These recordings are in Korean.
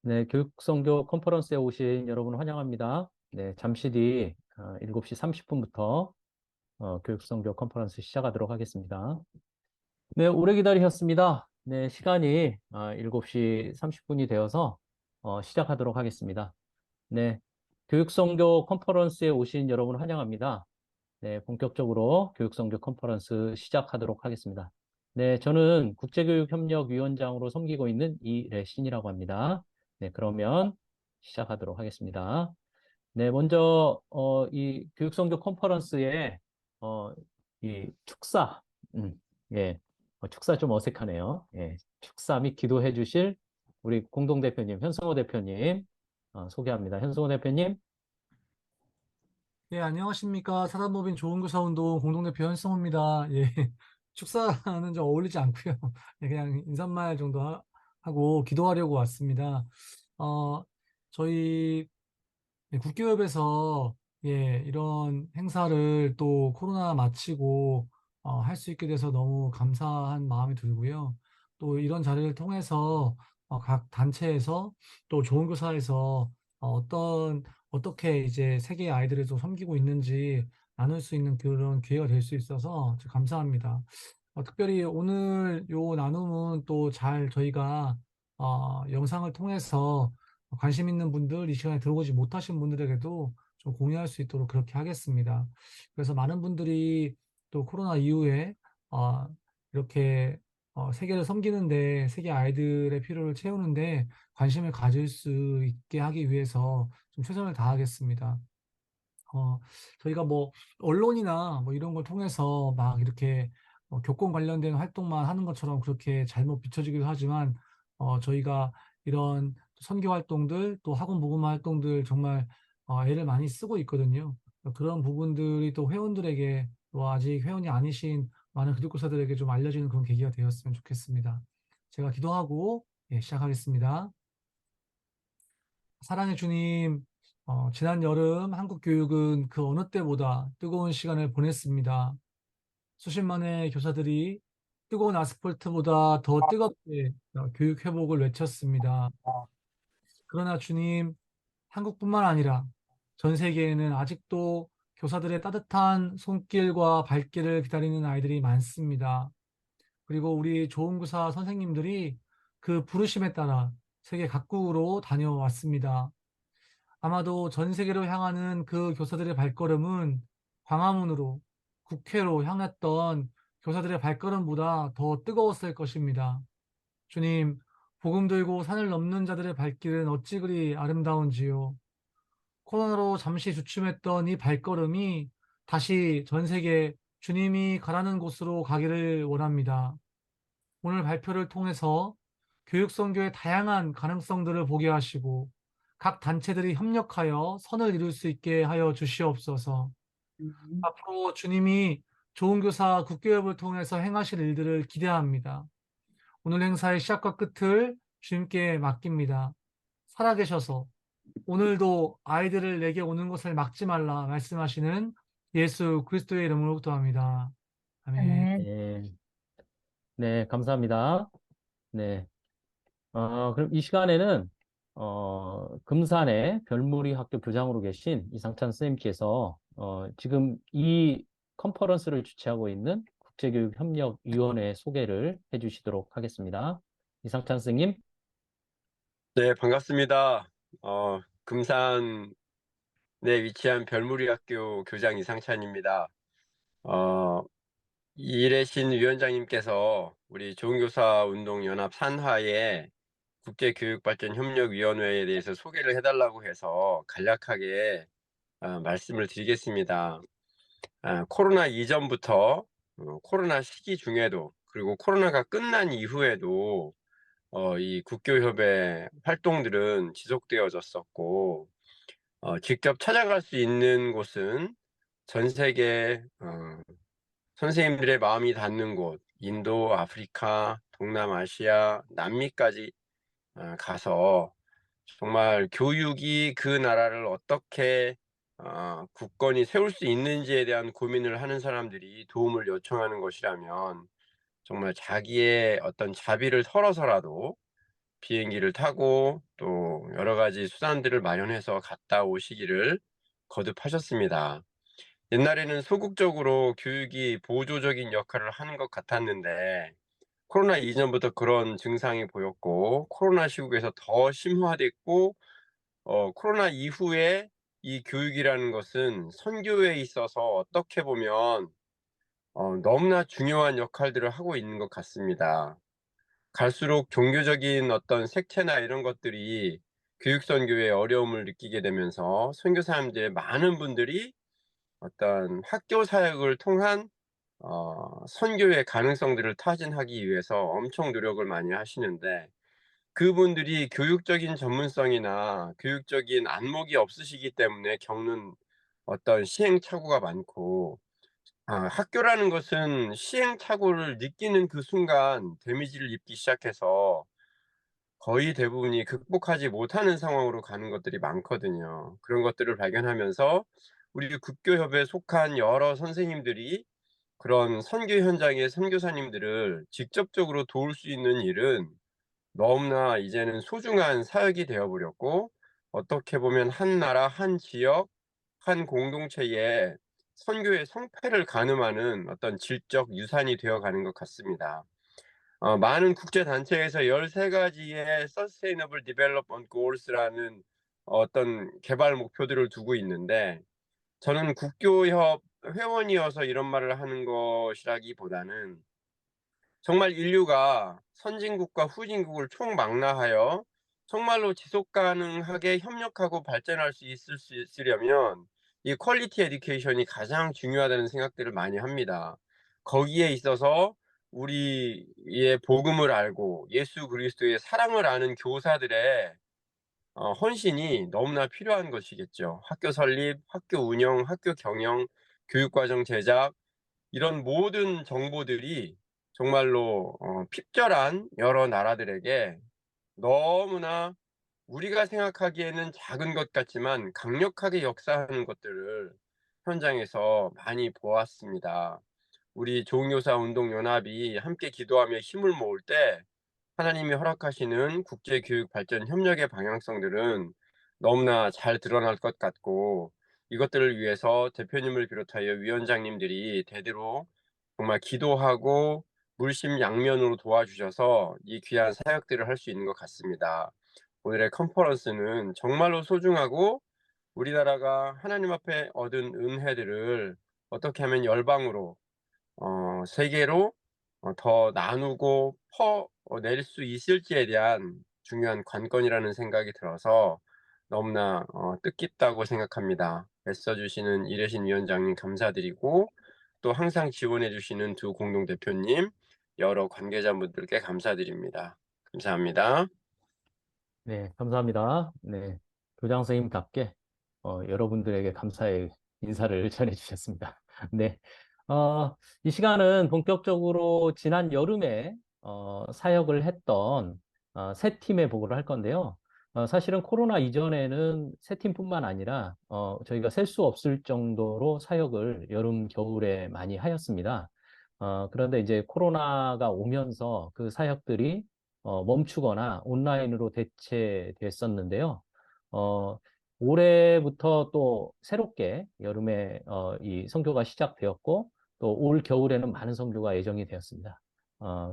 네, 교육선교 컨퍼런스에 오신 여러분 환영합니다. 네, 잠시 뒤 7시 30분부터 교육선교 컨퍼런스 시작하도록 하겠습니다. 네, 오래 기다리셨습니다. 네, 시간이 7시 30분이 되어서 시작하도록 하겠습니다. 네, 교육선교 컨퍼런스에 오신 여러분 환영합니다. 네, 본격적으로 교육선교 컨퍼런스 시작하도록 하겠습니다. 네, 저는 국제교육협력위원장으로 섬기고 있는 이래신이라고 합니다. 네, 그러면 시작하도록 하겠습니다. 네, 먼저 이 교육선교 컨퍼런스의 어, 이 축사, 예, 축사 좀 어색하네요. 예, 축사 및 기도해 주실 우리 공동대표님, 현승호 대표님 소개합니다. 현승호 대표님. 예, 안녕하십니까. 사단법인 좋은교사운동 공동대표 현성호입니다. 예, 축사는 좀 어울리지 않고요. 예, 그냥 인사말 정도 하고 기도하려고 왔습니다. 어, 저희 국교협에서 이런 행사를 또 코로나 마치고 할 수 있게 돼서 너무 감사한 마음이 들고요. 또 이런 자리를 통해서 각 단체에서 또 좋은 교사에서 어떻게 이제 세계의 아이들을 좀 섬기고 있는지 나눌 수 있는 그런 기회가 될 수 있어서 참 감사합니다. 특별히 오늘 요 나눔은 또 잘 저희가 영상을 통해서 관심 있는 분들, 이 시간에 들어오지 못하신 분들에게도 좀 공유할 수 있도록 그렇게 하겠습니다. 그래서 많은 분들이 또 코로나 이후에 어, 이렇게 세계를 섬기는데, 세계 아이들의 필요를 채우는데 관심을 가질 수 있게 하기 위해서 좀 최선을 다하겠습니다. 어, 저희가 뭐 언론이나 뭐 이런 걸 통해서 막 이렇게 교권 관련된 활동만 하는 것처럼 그렇게 잘못 비춰지기도 하지만 저희가 이런 선교 활동들 또 학원 복음 활동들 정말 애를 많이 쓰고 있거든요. 그런 부분들이 또 회원들에게 또 아직 회원이 아니신 많은 기독교사들에게 좀 알려지는 그런 계기가 되었으면 좋겠습니다. 제가 기도하고 시작하겠습니다. 사랑의 주님, 지난 여름 한국 교육은 그 어느 때보다 뜨거운 시간을 보냈습니다. 수십만의 교사들이 뜨거운 아스팔트보다 더 뜨겁게 교육 회복을 외쳤습니다. 그러나 주님, 한국뿐만 아니라 전 세계에는 아직도 교사들의 따뜻한 손길과 발길을 기다리는 아이들이 많습니다. 그리고 우리 조은구사 선생님들이 그 부르심에 따라 세계 각국으로 다녀왔습니다. 아마도 전 세계로 향하는 그 교사들의 발걸음은 광화문으로, 국회로 향했던 교사들의 발걸음보다 더 뜨거웠을 것입니다. 주님, 복음 들고 산을 넘는 자들의 발길은 어찌 그리 아름다운지요. 코로나로 잠시 주춤했던 이 발걸음이 다시 전 세계 주님이 가라는 곳으로 가기를 원합니다. 오늘 발표를 통해서 교육선교의 다양한 가능성들을 보게 하시고 각 단체들이 협력하여 선을 이룰 수 있게 하여 주시옵소서. 앞으로 주님이 좋은 교사 국교협을 통해서 행하실 일들을 기대합니다. 오늘 행사의 시작과 끝을 주님께 맡깁니다. 살아계셔서 오늘도 아이들을 내게 오는 것을 막지 말라 말씀하시는 예수 그리스도의 이름으로 기도합니다. 아멘. 아멘. 네, 네, 감사합니다. 네. 그럼 이 시간에는, 금산의 별무리 학교 교장으로 계신 이상찬 선생님께서, 지금 이 컨퍼런스를 주최하고 있는 국제교육협력위원회 소개를 해주시도록 하겠습니다. 이상찬 선생님. 네, 반갑습니다. 금산에 위치한 별무리 학교 교장 이상찬입니다. 어, 이래신 위원장님께서 우리 좋은교사운동연합 산하의 국제교육발전협력위원회에 대해서 소개를 해달라고 해서 간략하게 말씀을 드리겠습니다. 코로나 이전부터 코로나 시기 중에도 그리고 코로나가 끝난 이후에도 이 국교협의 활동들은 지속되어졌었고 직접 찾아갈 수 있는 곳은 전 세계 선생님들의 마음이 닿는 곳, 인도, 아프리카, 동남아시아, 남미까지 가서 정말 교육이 그 나라를 어떻게 굳건히 세울 수 있는지에 대한 고민을 하는 사람들이 도움을 요청하는 것이라면 정말 자기의 어떤 자비를 털어서라도 비행기를 타고 또 여러 가지 수단들을 마련해서 갔다 오시기를 거듭하셨습니다. 옛날에는 소극적으로 교육이 보조적인 역할을 하는 것 같았는데 코로나 이전부터 그런 증상이 보였고 코로나 시국에서 더 심화됐고 코로나 이후에 이 교육이라는 것은 선교에 있어서 어떻게 보면 너무나 중요한 역할들을 하고 있는 것 같습니다. 갈수록 종교적인 어떤 색채나 이런 것들이 교육 선교에 어려움을 느끼게 되면서 선교사님들 많은 분들이 어떤 학교 사역을 통한 선교의 가능성들을 타진하기 위해서 엄청 노력을 많이 하시는데 그분들이 교육적인 전문성이나 교육적인 안목이 없으시기 때문에 겪는 어떤 시행착오가 많고 학교라는 것은 시행착오를 느끼는 그 순간 데미지를 입기 시작해서 거의 대부분이 극복하지 못하는 상황으로 가는 것들이 많거든요. 그런 것들을 발견하면서 우리 국교협에 속한 여러 선생님들이 그런 선교 현장의 선교사님들을 직접적으로 도울 수 있는 일은 너무나 이제는 소중한 사역이 되어 버렸고 어떻게 보면 한 나라, 한 지역, 한 공동체의 선교의 성패를 가늠하는 어떤 질적 유산이 되어 가는 것 같습니다. 많은 국제 단체에서 13 가지의 Sustainable Development Goals라는 어떤 개발 목표들을 두고 있는데 저는 국교협 회원이어서 이런 말을 하는 것이라기보다는 정말 인류가 선진국과 후진국을 총망라하여 정말로 지속 가능하게 협력하고 발전할 수 있으려면 이 퀄리티 에듀케이션이 가장 중요하다는 생각들을 많이 합니다. 거기에 있어서 우리의 복음을 알고 예수 그리스도의 사랑을 아는 교사들의 헌신이 너무나 필요한 것이겠죠. 학교 설립, 학교 운영, 학교 경영, 교육과정 제작 이런 모든 정보들이 정말로 핍절한 여러 나라들에게 너무나 우리가 생각하기에는 작은 것 같지만 강력하게 역사하는 것들을 현장에서 많이 보았습니다. 우리 종교사 운동연합이 함께 기도하며 힘을 모을 때 하나님이 허락하시는 국제교육 발전 협력의 방향성들은 너무나 잘 드러날 것 같고 이것들을 위해서 대표님을 비롯하여 위원장님들이 대대로 정말 기도하고 물심양면으로 도와주셔서 이 귀한 사역들을 할 수 있는 것 같습니다. 오늘의 컨퍼런스는 정말로 소중하고 우리나라가 하나님 앞에 얻은 은혜들을 어떻게 하면 열방으로 세계로 더 나누고 퍼낼 수 있을지에 대한 중요한 관건이라는 생각이 들어서 너무나 뜻깊다고 생각합니다. 애써 주시는 이래신 위원장님 감사드리고 또 항상 지원해 주시는 두 공동대표님 여러 관계자분들께 감사드립니다. 감사합니다. 네, 감사합니다. 네, 교장 선생님답게 여러분들에게 감사의 인사를 전해주셨습니다. 네, 이 시간은 본격적으로 지난 여름에 사역을 했던 세 팀의 보고를 할 건데요. 사실은 코로나 이전에는 세 팀뿐만 아니라 저희가 셀 수 없을 정도로 사역을 여름, 겨울에 많이 하였습니다. 그런데 이제 코로나가 오면서 그 사역들이 멈추거나 온라인으로 대체됐었는데요. 어, 올해부터 또 새롭게 여름에 이 선교가 시작되었고 또 올 겨울에는 많은 선교가 예정이 되었습니다.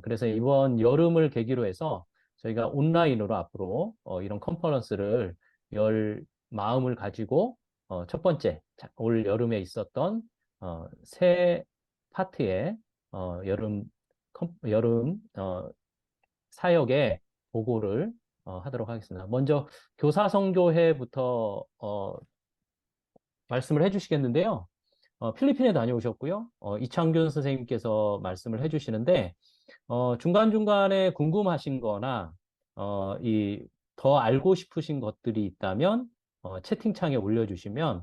그래서 이번 여름을 계기로 해서 저희가 온라인으로 앞으로 이런 컨퍼런스를 열 마음을 가지고 첫 번째 올 여름에 있었던 새 파트의 여름 사역의 보고를 하도록 하겠습니다. 먼저 교사선교회부터 말씀을 해주시겠는데요. 필리핀에 다녀오셨고요. 이창균 선생님께서 말씀을 해주시는데 중간중간에 궁금하신 거나 더 알고 싶으신 것들이 있다면 채팅창에 올려주시면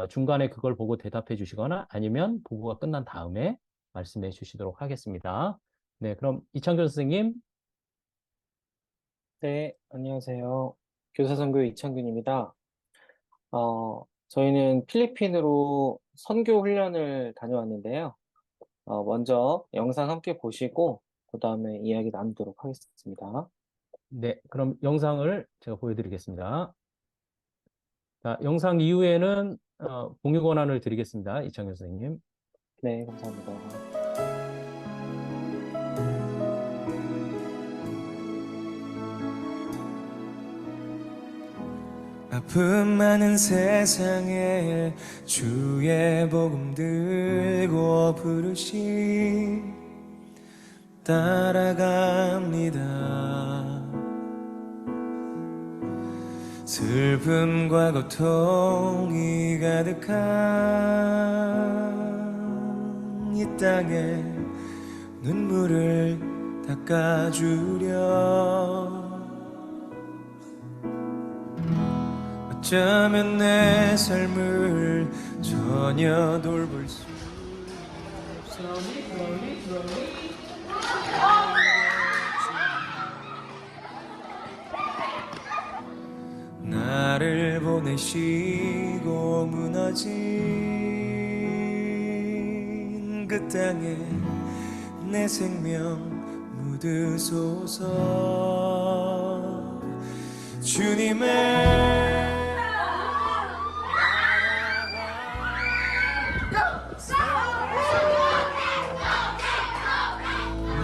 중간에 그걸 보고 대답해 주시거나 아니면 보고가 끝난 다음에 말씀해 주시도록 하겠습니다. 네, 그럼 이창균 선생님. 네, 안녕하세요. 교사선교 이창균입니다. 저희는 필리핀으로 선교 훈련을 다녀왔는데요. 먼저 영상 함께 보시고, 그 다음에 이야기 나누도록 하겠습니다. 네, 그럼 영상을 제가 보여드리겠습니다. 자, 영상 이후에는 공유 권한을 드리겠습니다. 이창규 선생님. 네, 감사합니다. 아픔 많은 세상에 주의 복음 들고 부르시 따라갑니다. 슬픔과 고통이 가득한 이 땅에 눈물을 닦아주려 어쩌면 내 삶을 전혀 돌볼 수 나를 보내시고 무너진 그 땅에 내 생명 묻으소서 주님의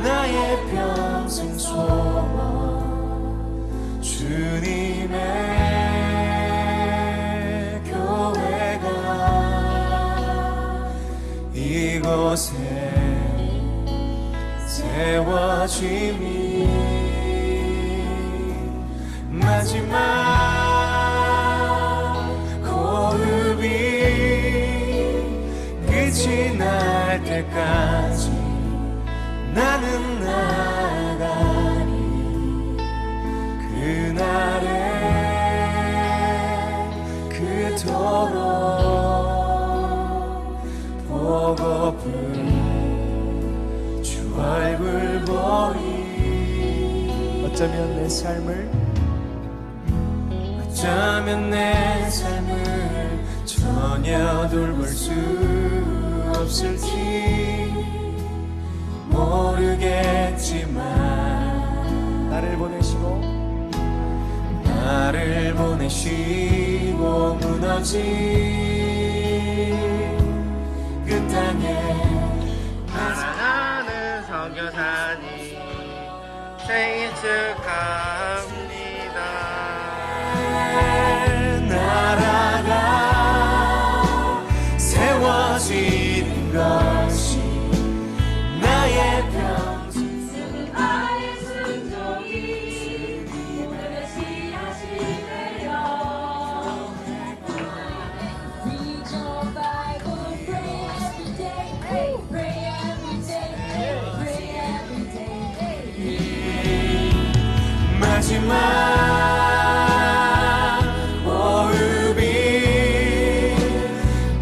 나의 평생 소원 주님의 교회가 이곳에 세워짐이 마지막 호흡이 끝이 날 때까지 나는 나가리 그날에 그토록 보고픈 주 얼굴 보리 어쩌면 내 삶을 전혀 돌볼 수 없을지 모르겠지만 나를 보내시고 무너진 그 땅에 사랑하는 선교사님 생일 축하합니다. 나라가 세워지는 것이 나의 평생 아의 순종이 오늘의 씨앗이래요. Read your Bible, pray every day, pray every day, pray every day. 마지막 호흡이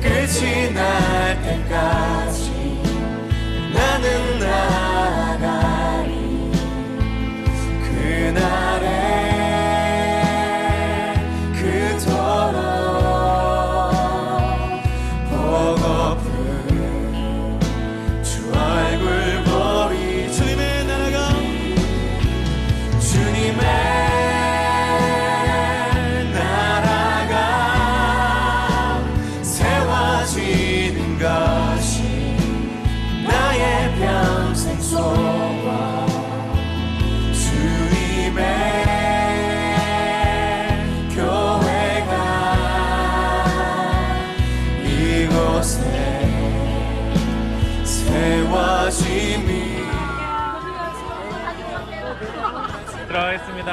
끝이 날 때까지 나는 나가리 그날에 그토록 보고픈 주 얼굴 보리 주님의 나라가 세워지는 것이 나의 평생 소원 주님의 교회가 이곳에 세워짐이 들어가겠습니다.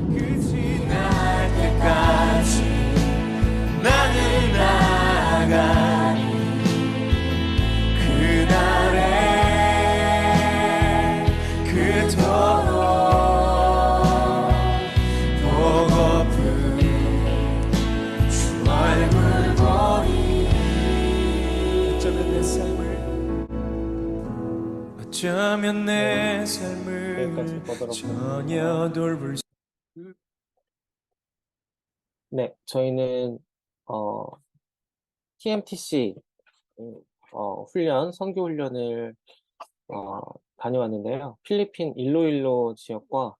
끝이 날 때까지 나는 나가리 그날에 그토록 보고픈 주 얼굴 보리 어쩌면 내 삶을 여기까지 보도록 전혀 돌볼 수 네, 저희는 TMTC 훈련, 선교 훈련을 다녀왔는데요. 필리핀 일로일로 지역과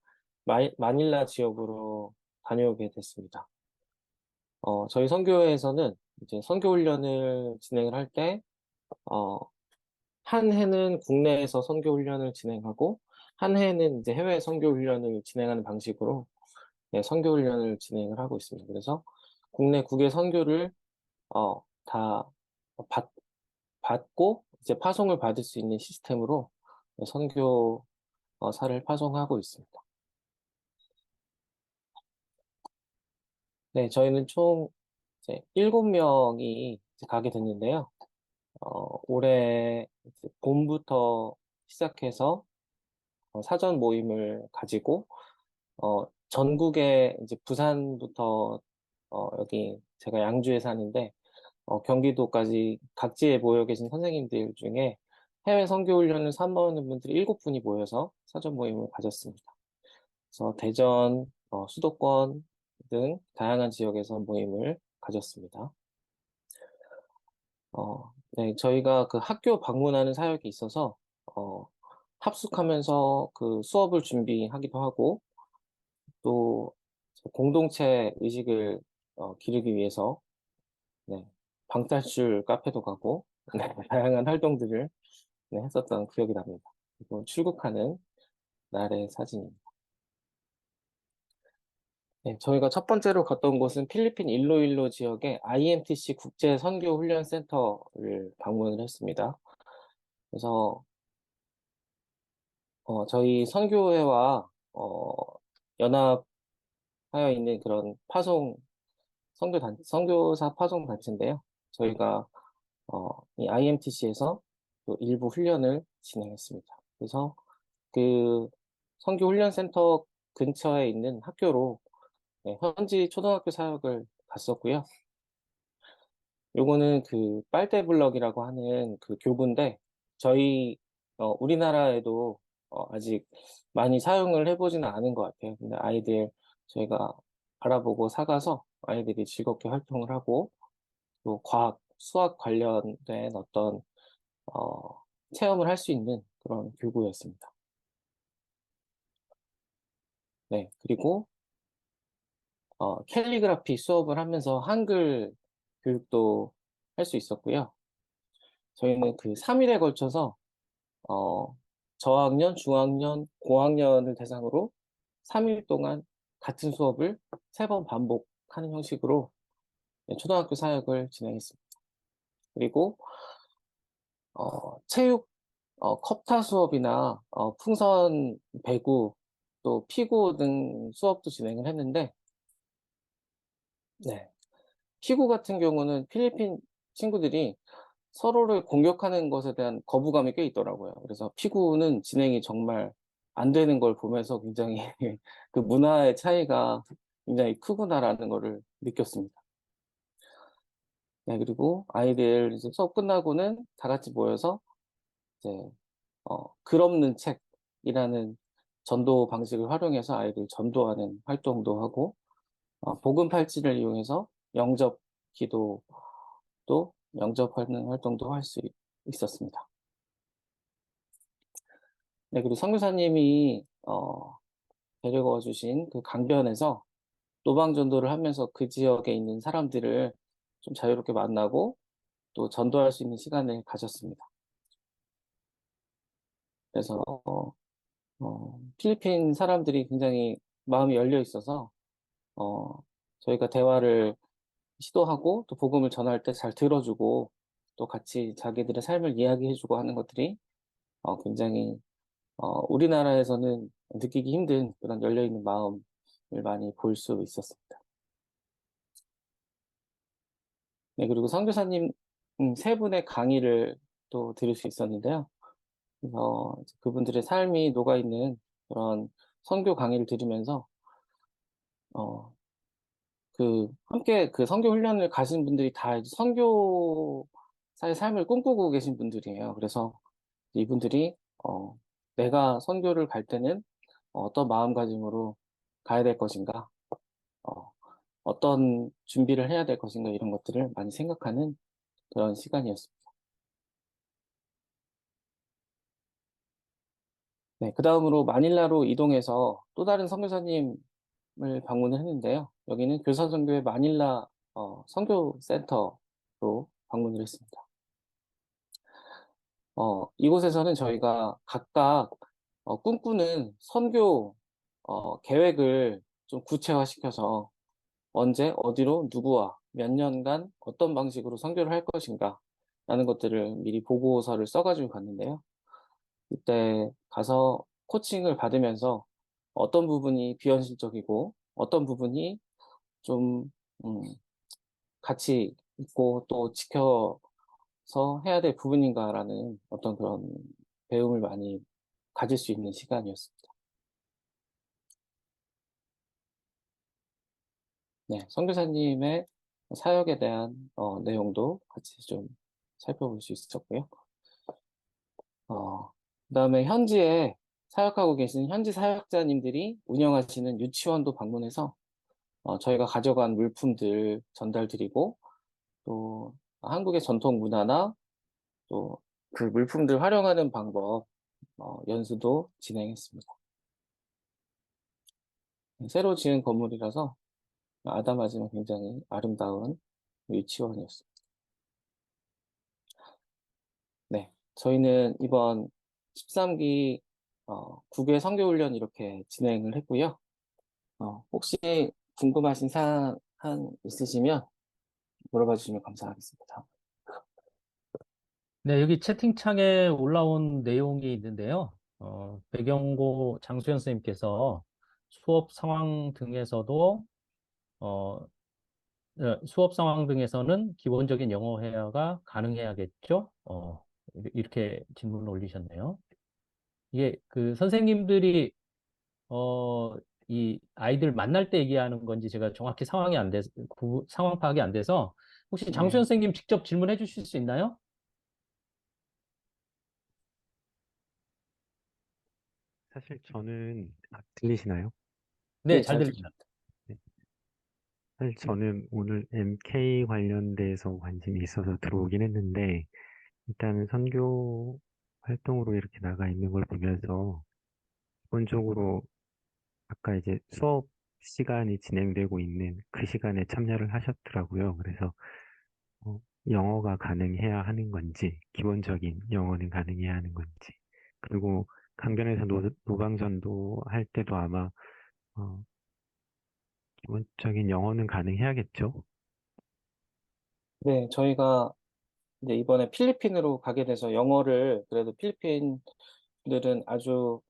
마닐라 지역으로 다녀오게 됐습니다. 저희 선교회에서는 이제 선교 훈련을 진행을 할 때, 한 해는 국내에서 선교 훈련을 진행하고, 한 해는 이제 해외 선교 훈련을 진행하는 방식으로 네, 선교 훈련을 진행을 하고 있습니다. 그래서 국내 국외 선교를 다 받고 이제 파송을 받을 수 있는 시스템으로 선교사를 파송하고 있습니다. 네, 저희는 총 이제 7명이 가게 됐는데요. 올해 이제 봄부터 시작해서 사전 모임을 가지고 전국에 이제 부산부터 여기 제가 양주에 사는데 경기도까지 각지에 모여 계신 선생님들 중에 해외 선교 훈련을 사모하는 분들이 7분이 모여서 사전 모임을 가졌습니다. 그래서 대전, 수도권 등 다양한 지역에서 모임을 가졌습니다. 네, 저희가 그 학교 방문하는 사역이 있어서 합숙하면서 그 수업을 준비하기도 하고 또 공동체 의식을 기르기 위해서 네, 방탈출 카페도 가고 네, 다양한 활동들을 네, 했었던 기억이 납니다. 그리고 출국하는 날의 사진입니다. 네, 저희가 첫 번째로 갔던 곳은 필리핀 일로일로 지역의 IMTC 국제 선교 훈련 센터를 방문을 했습니다. 그래서 저희 선교회와 연합하여 있는 그런 선교사 파송 단체인데요. 저희가 이 IMTC에서 일부 훈련을 진행했습니다. 그래서 그 선교 훈련 센터 근처에 있는 학교로 네, 현지 초등학교 사역을 갔었고요. 요거는 그 빨대블럭이라고 하는 그 교구인데 저희 우리나라에도 아직 많이 사용을 해보지는 않은 것 같아요. 근데 아이들 저희가 알아보고 사가서 아이들이 즐겁게 활동을 하고 또 과학, 수학 관련된 어떤 체험을 할 수 있는 그런 교구였습니다. 네, 그리고 캘리그라피 수업을 하면서 한글 교육도 할 수 있었고요. 저희는 그 3일에 걸쳐서 저학년, 중학년, 고학년을 대상으로 3일 동안 같은 수업을 3번 반복하는 형식으로 네, 초등학교 사역을 진행했습니다. 그리고 체육 컵타 수업이나 풍선 배구 또 피구 등 수업도 진행을 했는데 네, 피구 같은 경우는 필리핀 친구들이 서로를 공격하는 것에 대한 거부감이 꽤 있더라고요. 그래서 피구는 진행이 정말 안 되는 걸 보면서 굉장히 그 문화의 차이가 굉장히 크구나라는 거를 느꼈습니다. 네, 그리고 아이들 이제 수업 끝나고는 다 같이 모여서 이제 글 없는 책이라는 전도 방식을 활용해서 아이들 전도하는 활동도 하고 복음 팔찌를 이용해서 영접 기도도 영접하는 활동도 할 수 있었습니다. 네, 그리고 선교사님이 데려가 주신 그 강변에서 노방 전도를 하면서 그 지역에 있는 사람들을 좀 자유롭게 만나고 또 전도할 수 있는 시간을 가졌습니다. 그래서 필리핀 사람들이 굉장히 마음이 열려 있어서 저희가 대화를 시도하고 또 복음을 전할 때 잘 들어주고 또 같이 자기들의 삶을 이야기해주고 하는 것들이 굉장히 우리나라에서는 느끼기 힘든 그런 열려있는 마음을 많이 볼 수 있었습니다. 네, 그리고 선교사님 3분의 강의를 또 들을 수 있었는데요. 그래서 그분들의 삶이 녹아있는 그런 선교 강의를 들으면서 함께 그 선교 훈련을 가신 분들이 다 이제 선교사의 삶을 꿈꾸고 계신 분들이에요. 그래서 이분들이 내가 선교를 갈 때는 어떤 마음가짐으로 가야 될 것인가, 어떤 준비를 해야 될 것인가 이런 것들을 많이 생각하는 그런 시간이었습니다. 네, 그 다음으로 마닐라로 이동해서 또 다른 선교사님을 방문을 했는데요. 여기는 교사선교회 마닐라 선교센터로 방문을 했습니다. 이곳에서는 저희가 각각 꿈꾸는 선교 계획을 좀 구체화시켜서 언제, 어디로, 누구와 몇 년간 어떤 방식으로 선교를 할 것인가 라는 것들을 미리 보고서를 써가지고 갔는데요. 이때 가서 코칭을 받으면서 어떤 부분이 비현실적이고 어떤 부분이 좀 음, 가치 있고 또 지켜서 해야 될 부분인가라는 어떤 그런 배움을 많이 가질 수 있는 시간이었습니다. 네, 선교사님의 사역에 대한 내용도 같이 좀 살펴볼 수 있었고요. 그다음에 현지에 사역하고 계신 현지 사역자님들이 운영하시는 유치원도 방문해서 저희가 가져간 물품들 전달드리고 또 한국의 전통 문화나 또 그 물품들 활용하는 방법 연수도 진행했습니다. 새로 지은 건물이라서 아담하지만 굉장히 아름다운 유치원이었습니다. 네, 저희는 이번 13기 국외 선교훈련 이렇게 진행을 했고요. 혹시 궁금하신 사항 있으시면 물어봐 주시면 감사하겠습니다. 네, 여기 채팅창에 올라온 내용이 있는데요. 배경고 장수현 선생님께서 수업 상황 등에서도, 어, 수업 상황 등에서는 기본적인 영어 회화가 가능해야겠죠? 이렇게 질문을 올리셨네요. 이게 그 선생님들이, 어, 이 아이들 만날 때 얘기하는 건지 제가 정확히 상황이 안 돼서, 상황 파악이 안 돼서 혹시 장수현 네, 선생님 직접 질문해 주실 수 있나요? 사실 저는 들리시나요? 네, 네, 잘 잘 들립니다. 들립니다. 네. 사실 저는 오늘 MK 관련돼서 관심이 있어서 들어오긴 했는데 일단은 선교 활동으로 이렇게 나가 있는 걸 보면서 기본적으로 아까 이제 수업 시간이 진행되고 있는 그 시간에 참여를 하셨더라고요. 그래서 어, 영어가 가능해야 하는 건지, 기본적인 영어는 가능해야 하는 건지, 그리고 강변에서 노방전도 할 때도 아마 어, 기본적인 영어는 가능해야겠죠? 네, 저희가 이제 이번에 필리핀으로 가게 돼서 영어를 그래도 필리핀들은 아주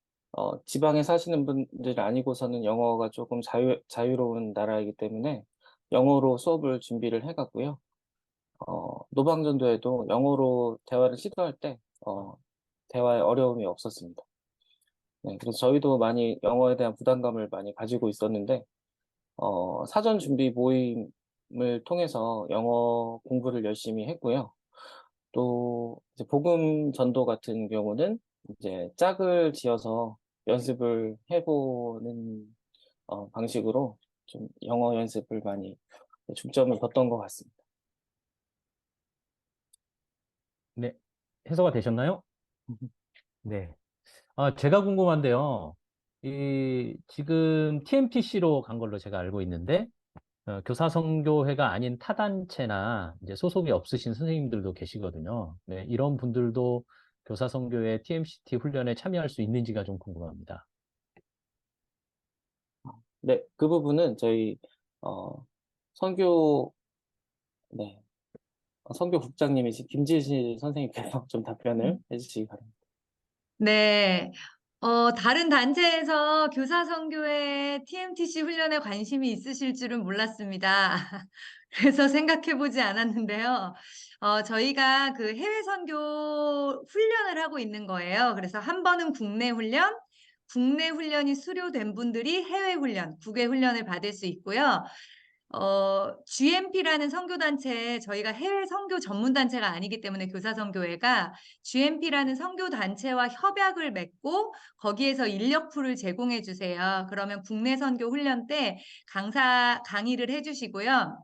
지방에 사시는 분들 아니고서는 영어가 조금 자유로운 나라이기 때문에 영어로 수업을 준비를 해갔고요. 노방전도에도 영어로 대화를 시도할 때 대화에 어려움이 없었습니다. 네, 그래서 저희도 많이 영어에 대한 부담감을 많이 가지고 있었는데 사전 준비 모임을 통해서 영어 공부를 열심히 했고요. 또 이제 복음 전도 같은 경우는 이제 짝을 지어서 연습을 해보는 방식으로 좀 영어 연습을 많이 중점을 뒀던 것 같습니다. 네, 해소가 되셨나요? 네. 제가 궁금한데요. 지금 TMTC로 간 걸로 제가 알고 있는데, 교사선교회가 아닌 타단체나 이제 소속이 없으신 선생님들도 계시거든요. 네, 이런 분들도 교사선교회 TMCT 훈련에 참여할 수 있는지가 좀 궁금합니다. 네, 그 부분은 저희 어, 선교 네, 선교국장님이신 김지실 선생님께서 좀 답변을 해주시기 바랍니다. 네. 다른 단체에서 교사 선교회 TMTC 훈련에 관심이 있으실 줄은 몰랐습니다. 그래서 생각해 보지 않았는데요. 저희가 그 해외 선교 훈련을 하고 있는 거예요. 그래서 한 번은 국내 훈련이 수료된 분들이 해외 훈련, 국외 훈련을 받을 수 있고요. GMP라는 선교단체, 저희가 해외 선교 전문단체가 아니기 때문에 교사선교회가 GMP라는 선교단체와 협약을 맺고 거기에서 인력풀을 제공해 주세요. 그러면 국내 선교 훈련 때 강의를 해주시고요.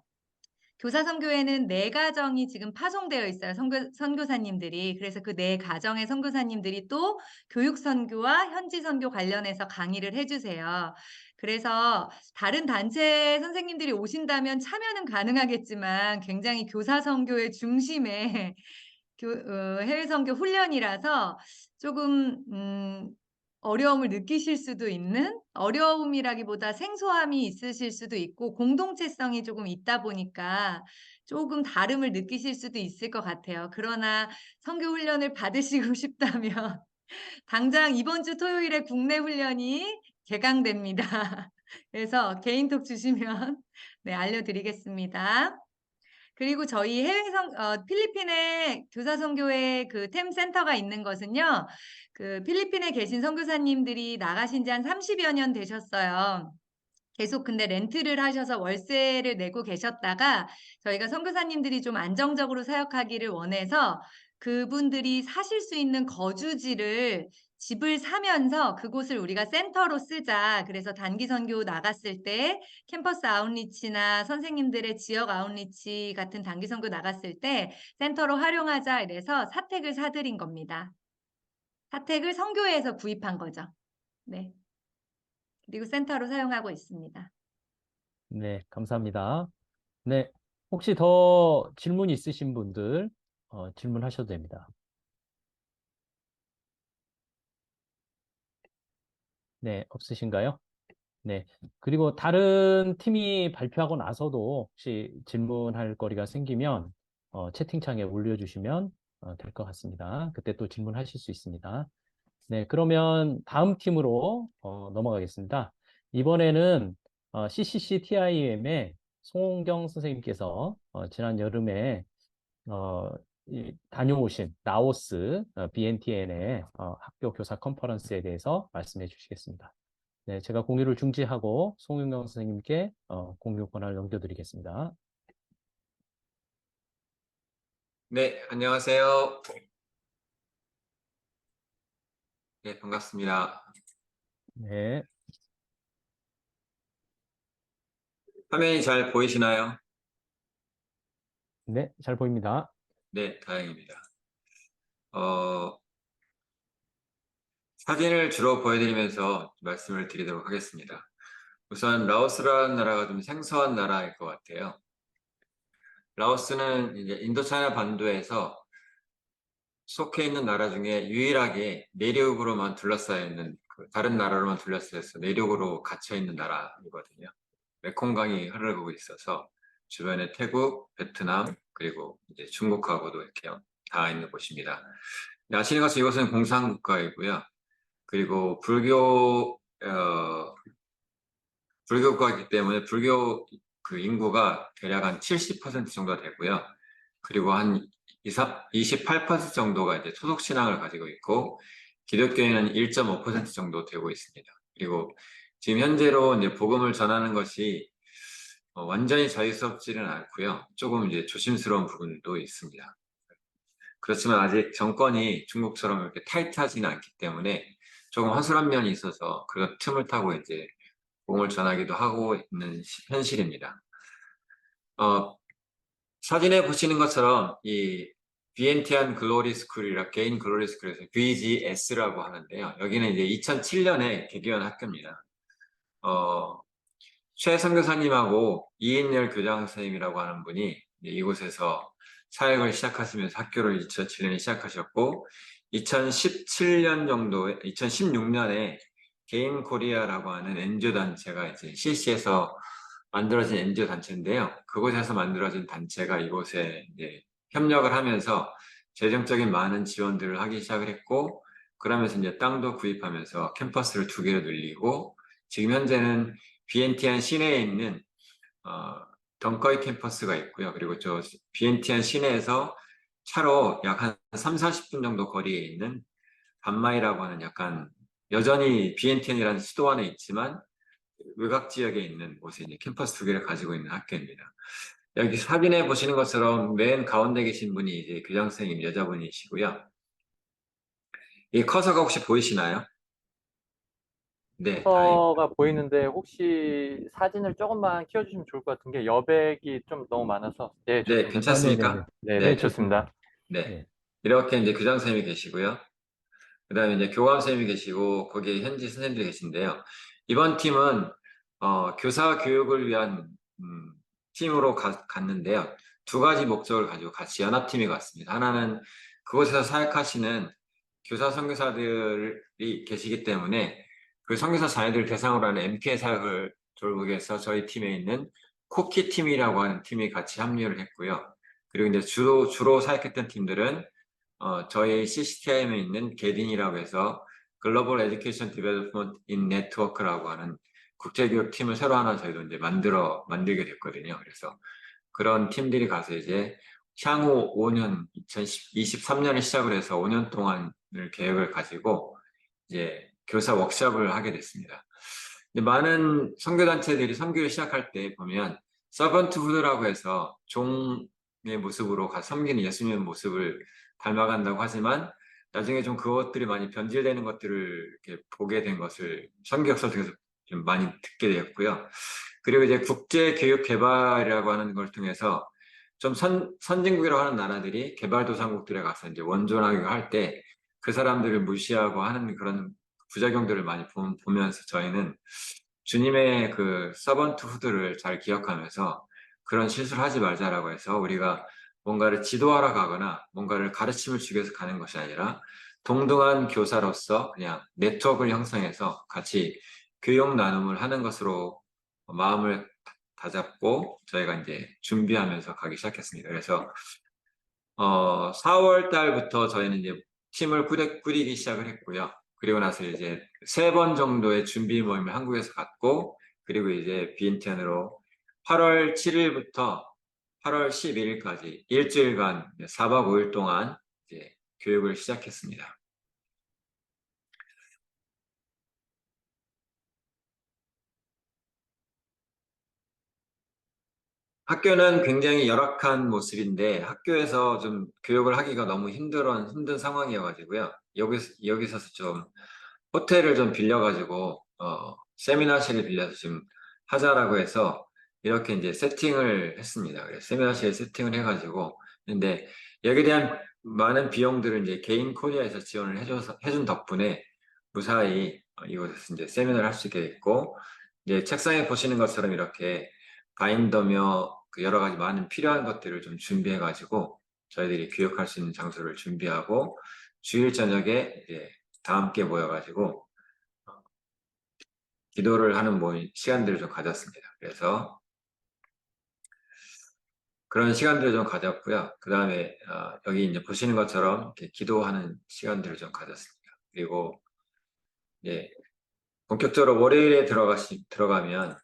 교사 선교회는 4가정이 지금 파송되어 있어요. 선교사님들이. 그래서 그 4가정의 선교사님들이 또 교육 선교와 현지 선교 관련해서 강의를 해주세요. 그래서 다른 단체 선생님들이 오신다면 참여는 가능하겠지만 굉장히 교사 선교의 중심에 해외 선교 훈련이라서 조금 어려움을 느끼실 수도 있는, 어려움이라기보다 생소함이 있으실 수도 있고 공동체성이 조금 있다 보니까 조금 다름을 느끼실 수도 있을 것 같아요. 그러나 선교 훈련을 받으시고 싶다면 당장 이번 주 토요일에 국내 훈련이 개강됩니다. 그래서 개인톡 주시면 네, 알려드리겠습니다. 그리고 저희 필리핀에 교사 선교회 그 템 센터가 있는 것은요, 그 필리핀에 계신 선교사님들이 나가신 지 한 30여 년 되셨어요. 계속 근데 렌트를 하셔서 월세를 내고 계셨다가 저희가 선교사님들이 좀 안정적으로 사역하기를 원해서 그분들이 사실 수 있는 거주지를 집을 사면서 그곳을 우리가 센터로 쓰자. 그래서 단기 선교 나갔을 때 캠퍼스 아웃리치나 선생님들의 지역 아웃리치 같은 단기 선교 나갔을 때 센터로 활용하자 이래서 사택을 사들인 겁니다. 사택을 선교회에서 구입한 거죠. 네. 그리고 센터로 사용하고 있습니다. 네, 감사합니다. 네, 혹시 더 질문 있으신 분들 질문하셔도 됩니다. 네, 없으신가요? 네. 그리고 다른 팀이 발표하고 나서도 혹시 질문할 거리가 생기면 채팅창에 올려주시면 될 것 같습니다. 그때 또 질문하실 수 있습니다. 네, 그러면 다음 팀으로 넘어가겠습니다. 이번에는 CCCTIM의 송홍경 선생님께서 지난 여름에 다녀오신 라오스 BNTN의 학교 교사 컨퍼런스에 대해서 말씀해 주시겠습니다. 네, 제가 공유를 중지하고 송윤경 선생님께 공유 권한을 넘겨드리겠습니다. 네, 안녕하세요. 네, 반갑습니다. 네, 화면이 잘 보이시나요? 네, 잘 보입니다. 네, 다행입니다. 사진을 주로 보여드리면서 말씀을 드리도록 하겠습니다. 우선 라오스라는 나라가 좀 생소한 나라일 것 같아요. 라오스는 이제 인도차이나 반도에서 속해 있는 나라 중에 유일하게 내륙으로만 둘러싸여 있는, 다른 나라로만 둘러싸여서 내륙으로 갇혀 있는 나라이거든요. 메콩강이 흐르고 있어서 주변에 태국, 베트남, 그리고 이제 중국하고도 이렇게 닿아 있는 곳입니다. 아시는 것처럼 이곳은 공산국가이고요. 그리고 불교국가이기 때문에 불교 그 인구가 대략 한 70% 정도 되고요. 그리고 한 28% 정도가 이제 토속신앙을 가지고 있고, 기독교인은 1.5% 정도 되고 있습니다. 그리고 지금 현재로 이제 복음을 전하는 것이 완전히 자유스럽지는 않고요. 조금 이제 조심스러운 부분도 있습니다. 그렇지만 아직 정권이 중국처럼 이렇게 타이트하지는 않기 때문에 조금 허술한 면이 있어서 그 틈을 타고 이제 복음을 전하기도 하고 있는 현실입니다. 사진에 보시는 것처럼 이 비엔티안 글로리 스쿨이라 개인 글로리 스쿨에서 BGS라고 하는데요. 여기는 이제 2007년에 개교한 학교입니다. 최 선교사님하고 이인열 교장 선생님이라고 하는 분이 이곳에서 사역을 시작하시면서 학교를 2007년에 시작하셨고, 2016년에 개인 코리아라고 하는 NGO 단체가 이제 CC에서 만들어진 NGO 단체인데요. 그곳에서 만들어진 단체가 이곳에 이제 협력을 하면서 재정적인 많은 지원들을 하기 시작을 했고, 그러면서 이제 땅도 구입하면서 캠퍼스를 2개로 늘리고, 지금 현재는 비엔티안 시내에 있는 덩거이 캠퍼스가 있고요. 그리고 저 비엔티안 시내에서 차로 약 한 30-40분 정도 거리에 있는 반마이라고 하는, 약간 여전히 비엔티안이라는 수도 안에 있지만 외곽 지역에 있는 곳에 이제 캠퍼스 2개를 가지고 있는 학교입니다. 여기 사진에 보시는 것처럼 맨 가운데 계신 분이 이제 교장 선생님 여자분이시고요. 이 커서가 혹시 보이시나요? 네, 가 보이는데 혹시 사진을 조금만 키워주시면 좋을 것 같은 게 여백이 좀 너무 많아서. 네, 네, 좋습니다. 괜찮습니까? 네네네. 네, 네, 좋습니다. 네. 네. 이렇게 이제 교장 선생님이 계시고요. 그 다음에 이제 교감 선생님이 계시고, 거기에 현지 선생님들이 계신데요. 이번 팀은, 교사 교육을 위한, 팀으로 갔는데요. 두 가지 목적을 가지고 같이 연합팀이 갔습니다. 하나는 그곳에서 사역하시는 교사 선교사들이 계시기 때문에 그 선교사 자녀들 대상으로 하는 MK 사역을 돌보기 위해서 저희 팀에 있는 코키 팀이라고 하는 팀이 같이 합류를 했고요. 그리고 이제 주로 사역했던 팀들은 저희 CCTM에 있는 게딘이라고 해서 글로벌 에듀케이션 디벨롭먼트 인 네트워크라고 하는 국제교육 팀을 새로 하나 저희도 이제 만들게 됐거든요. 그래서 그런 팀들이 가서 이제 향후 5년, 2023년에 시작을 해서 5년 동안을 계획을 가지고 이제 교사 워크숍을 하게 됐습니다. 근데 많은 선교단체들이 선교를 시작할 때 보면 서번트후드라고 해서 종의 모습으로 섬기는 예수님의 모습을 닮아간다고 하지만 나중에 좀 그것들이 많이 변질되는 것들을 이렇게 보게 된 것을 선교역사 통해서 좀 많이 듣게 되었고요. 그리고 이제 국제교육개발이라고 하는 걸 통해서 좀 선진국이라고 하는 나라들이 개발도상국들에 가서 이제 원조하게 할 때 그 사람들을 무시하고 하는 그런 부작용들을 많이 보면서 저희는 주님의 그 서번트 후드를 잘 기억하면서 그런 실수를 하지 말자라고 해서 우리가 뭔가를 지도하러 가거나 뭔가를 가르침을 주기 위해서 가는 것이 아니라 동등한 교사로서 그냥 네트워크를 형성해서 같이 교육 나눔을 하는 것으로 마음을 다잡고 저희가 이제 준비하면서 가기 시작했습니다. 그래서 4월 달부터 저희는 이제 팀을 꾸리기 시작을 했고요. 그리고 나서 이제 3번 정도의 준비 모임을 한국에서 갖고 그리고 이제 비엔티안으로 8월 7일부터 8월 11일까지 일주일간 4박 5일 동안 이제 교육을 시작했습니다. 학교는 굉장히 열악한 모습인데 학교에서 좀 교육을 하기가 너무 힘든 상황이어가지고요. 여기서 좀 호텔을 좀 빌려가지고 세미나실을 빌려서 좀 하자라고 해서 이렇게 이제 세팅을 했습니다. 그래서 세미나실 세팅을 해가지고 근데 여기에 대한 많은 비용들을 이제 개인 코리아에서 지원을 해준 덕분에 무사히 이곳에서 이제 세미나를 할 수 있게 됐고 이제 책상에 보시는 것처럼 이렇게 바인더며 그 여러 가지 많은 필요한 것들을 좀 준비해가지고 저희들이 교육할 수 있는 장소를 준비하고 주일 저녁에 이제 다 함께 모여가지고 기도를 하는 시간들을 좀 가졌습니다. 그래서 그런 시간들을 좀 가졌고요. 그 다음에 여기 이제 보시는 것처럼 이렇게 기도하는 시간들을 좀 가졌습니다. 그리고 이제 본격적으로 월요일에 들어가면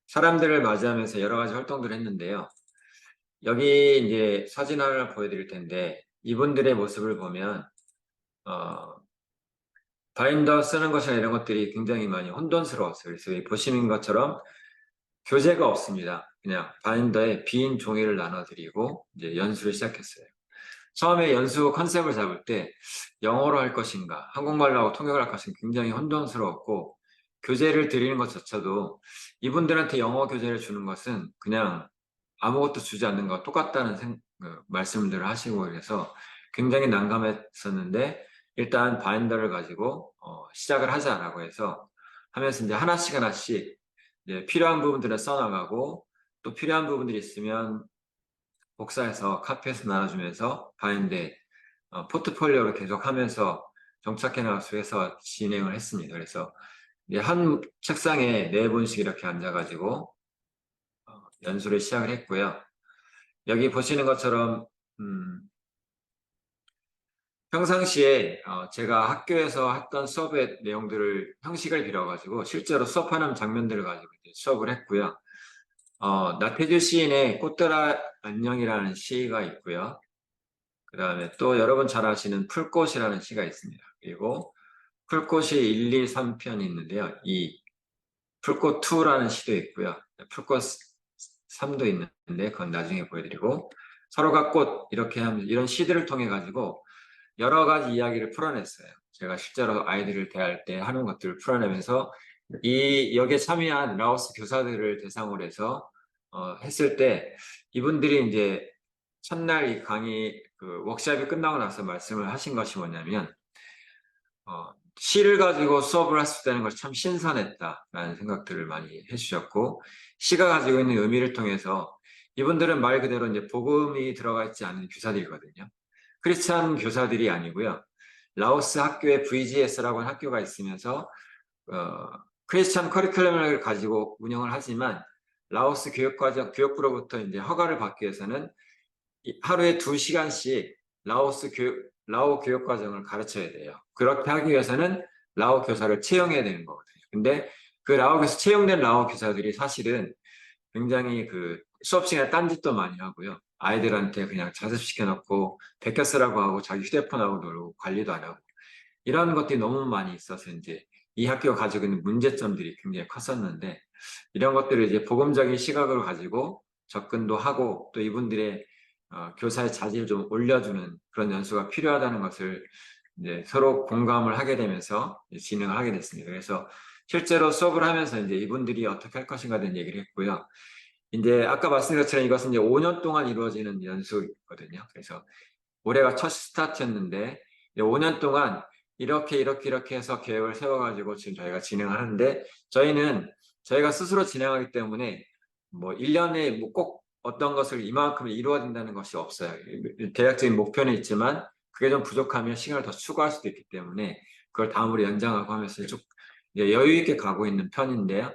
사람들을 맞이하면서 여러 가지 활동들을 했는데요. 여기 이제 사진 하나 보여드릴 텐데 이분들의 모습을 보면 바인더 쓰는 것이나 이런 것들이 굉장히 많이 혼돈스러웠어요. 그래서 여기 보시는 것처럼 교재가 없습니다. 그냥 바인더에 빈 종이를 나눠드리고 이제 연수를 시작했어요. 처음에 연수 컨셉을 잡을 때 영어로 할 것인가 한국말로 하고 통역을 할 것인가 굉장히 혼돈스러웠고 교재를 드리는 것조차도 이분들한테 영어 교재를 주는 것은 그냥 아무것도 주지 않는 것과 똑같다는 말씀들을 하시고 그래서 굉장히 난감했었는데 일단 바인더를 가지고 시작을 하자라고 해서 하면서 이제 하나씩 이제 필요한 부분들을 써나가고 또 필요한 부분들이 있으면 복사해서 카피해서 나눠주면서 바인더에 포트폴리오를 계속하면서 정착해 나가서 해서 진행을 했습니다. 그래서 이제 한 책상에 4분씩 이렇게 앉아가지고 연수를 시작을 했고요. 여기 보시는 것처럼 평상시에 제가 학교에서 했던 수업의 내용들을 형식을 빌어가지고 실제로 수업하는 장면들을 가지고 이제 수업을 했고요. 나태주 시인의 꽃들아 안녕이라는 시가 있고요. 그 다음에 또 여러분 잘 아시는 풀꽃이라는 시가 있습니다. 그리고 풀꽃이 1, 2, 3편이 있는데요. 이 풀꽃 2라는 시도 있고요. 풀꽃 3도 있는데 그건 나중에 보여드리고 서로가 꽃 이렇게 하면 이런 시들을 통해 가지고 여러 가지 이야기를 풀어냈어요. 제가 실제로 아이들을 대할 때 하는 것들을 풀어내면서 여기에 참여한 라오스 교사들을 대상으로 해서 했을 때 이분들이 이제 첫날 이 강의 그 워크숍이 끝나고 나서 말씀을 하신 것이 뭐냐면 시를 가지고 수업을 할 수 있다는 것이 참 신선했다라는 생각들을 많이 해주셨고, 시가 가지고 있는 의미를 통해서 이분들은 말 그대로 이제 복음이 들어가 있지 않은 교사들이거든요. 크리스찬 교사들이 아니고요. 라오스 학교에 VGS라고 하는 학교가 있으면서 크리스찬 커리큘럼을 가지고 운영을 하지만 라오스 교육부로부터 이제 허가를 받기 위해서는 하루에 2시간씩 라오 교육 과정을 가르쳐야 돼요. 그렇게 하기 위해서는 라오 교사를 채용해야 되는 거거든요. 근데 그 채용된 라오 교사들이 사실은 굉장히 그 수업 시간에 딴짓도 많이 하고요. 아이들한테 그냥 자습시켜 놓고 베껴 쓰라고 하고 자기 휴대폰하고 놀고 관리도 안 하고 이런 것들이 너무 많이 있어서 이제 이 학교가 가지고 있는 문제점들이 굉장히 컸었는데, 이런 것들을 이제 복음적인 시각을 가지고 접근도 하고 또 이분들의 교사의 자질을 좀 올려주는 그런 연수가 필요하다는 것을 이제 서로 공감을 하게 되면서 진행을 하게 됐습니다. 그래서 실제로 수업을 하면서 이제 이분들이 어떻게 할 것인가 된 얘기를 했고요. 이제 아까 말씀드린 것처럼 이것은 이제 5년 동안 이루어지는 연수거든요. 그래서 올해가 첫 스타트였는데 5년 동안 이렇게 해서 계획을 세워가지고 지금 저희가 진행을 하는데, 저희가 스스로 진행하기 때문에 뭐 1년에 뭐 꼭 어떤 것을 이만큼 이루어진다는 것이 없어요. 대략적인 목표는 있지만 그게 좀 부족하면 시간을 더 추가할 수도 있기 때문에 그걸 다음으로 연장하고 하면서 쭉 여유 있게 가고 있는 편인데요.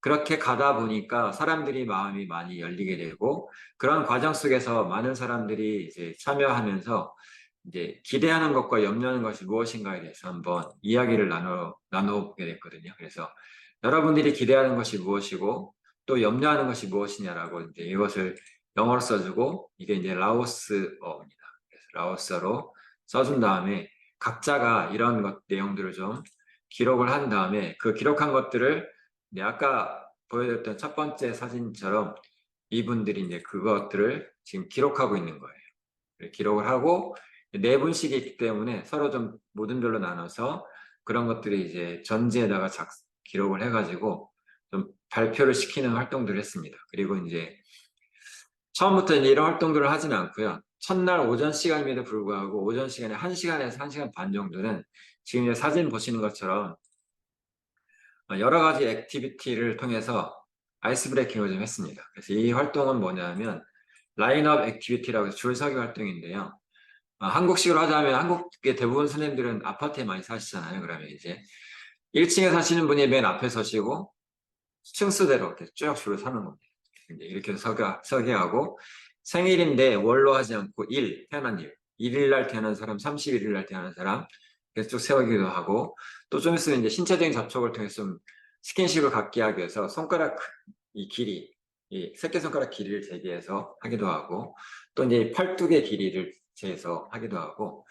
그렇게 가다 보니까 사람들이 마음이 많이 열리게 되고, 그런 과정 속에서 많은 사람들이 이제 참여하면서 이제 기대하는 것과 염려하는 것이 무엇인가에 대해서 한번 이야기를 나눠보게 됐거든요. 그래서 여러분들이 기대하는 것이 무엇이고 또 염려하는 것이 무엇이냐라고 이제 이것을 영어로 써주고, 이게 이제 라오스어입니다. 그래서 라오스어로 써준 다음에 각자가 이런 내용들을 좀 기록을 한 다음에 그 기록한 것들을 아까 보여드렸던 첫 번째 사진처럼 이분들이 이제 그것들을 지금 기록하고 있는 거예요. 기록을 하고 4분씩이 있기 때문에 서로 좀 모둠별로 나눠서 그런 것들이 이제 전지에다가 기록을 해가지고 좀 발표를 시키는 활동들을 했습니다. 그리고 이제 처음부터 이제 이런 활동들을 하지는 않고요. 첫날 오전 시간임에도 불구하고 오전 시간에 1시간에서 1시간 반 정도는 지금 이제 사진 보시는 것처럼 여러 가지 액티비티를 통해서 아이스 브레이킹을 좀 했습니다. 그래서 이 활동은 뭐냐면 라인업 액티비티라고 해서 줄서기 활동인데요. 한국식으로 하자면 한국의 대부분 선생님들은 아파트에 많이 사시잖아요. 그러면 이제 1층에 사시는 분이 맨 앞에 서시고 층수대로 이렇게 쭉 줄을 서는 겁니다. 이렇게 서게 하고, 생일인데 월로 하지 않고 태어난 일, 1일 날 태어난 사람, 31일 날 태어난 사람 계속 쭉 세우기도 하고, 또 좀 있으면 이제 신체적인 접촉을 통해서 좀 스킨십을 갖게 하기 위해서 손가락 이 길이, 이 새끼손가락 길이를 재기해서 하기도 하고, 또 이제 팔뚝의 길이를 재서 하기도 하고,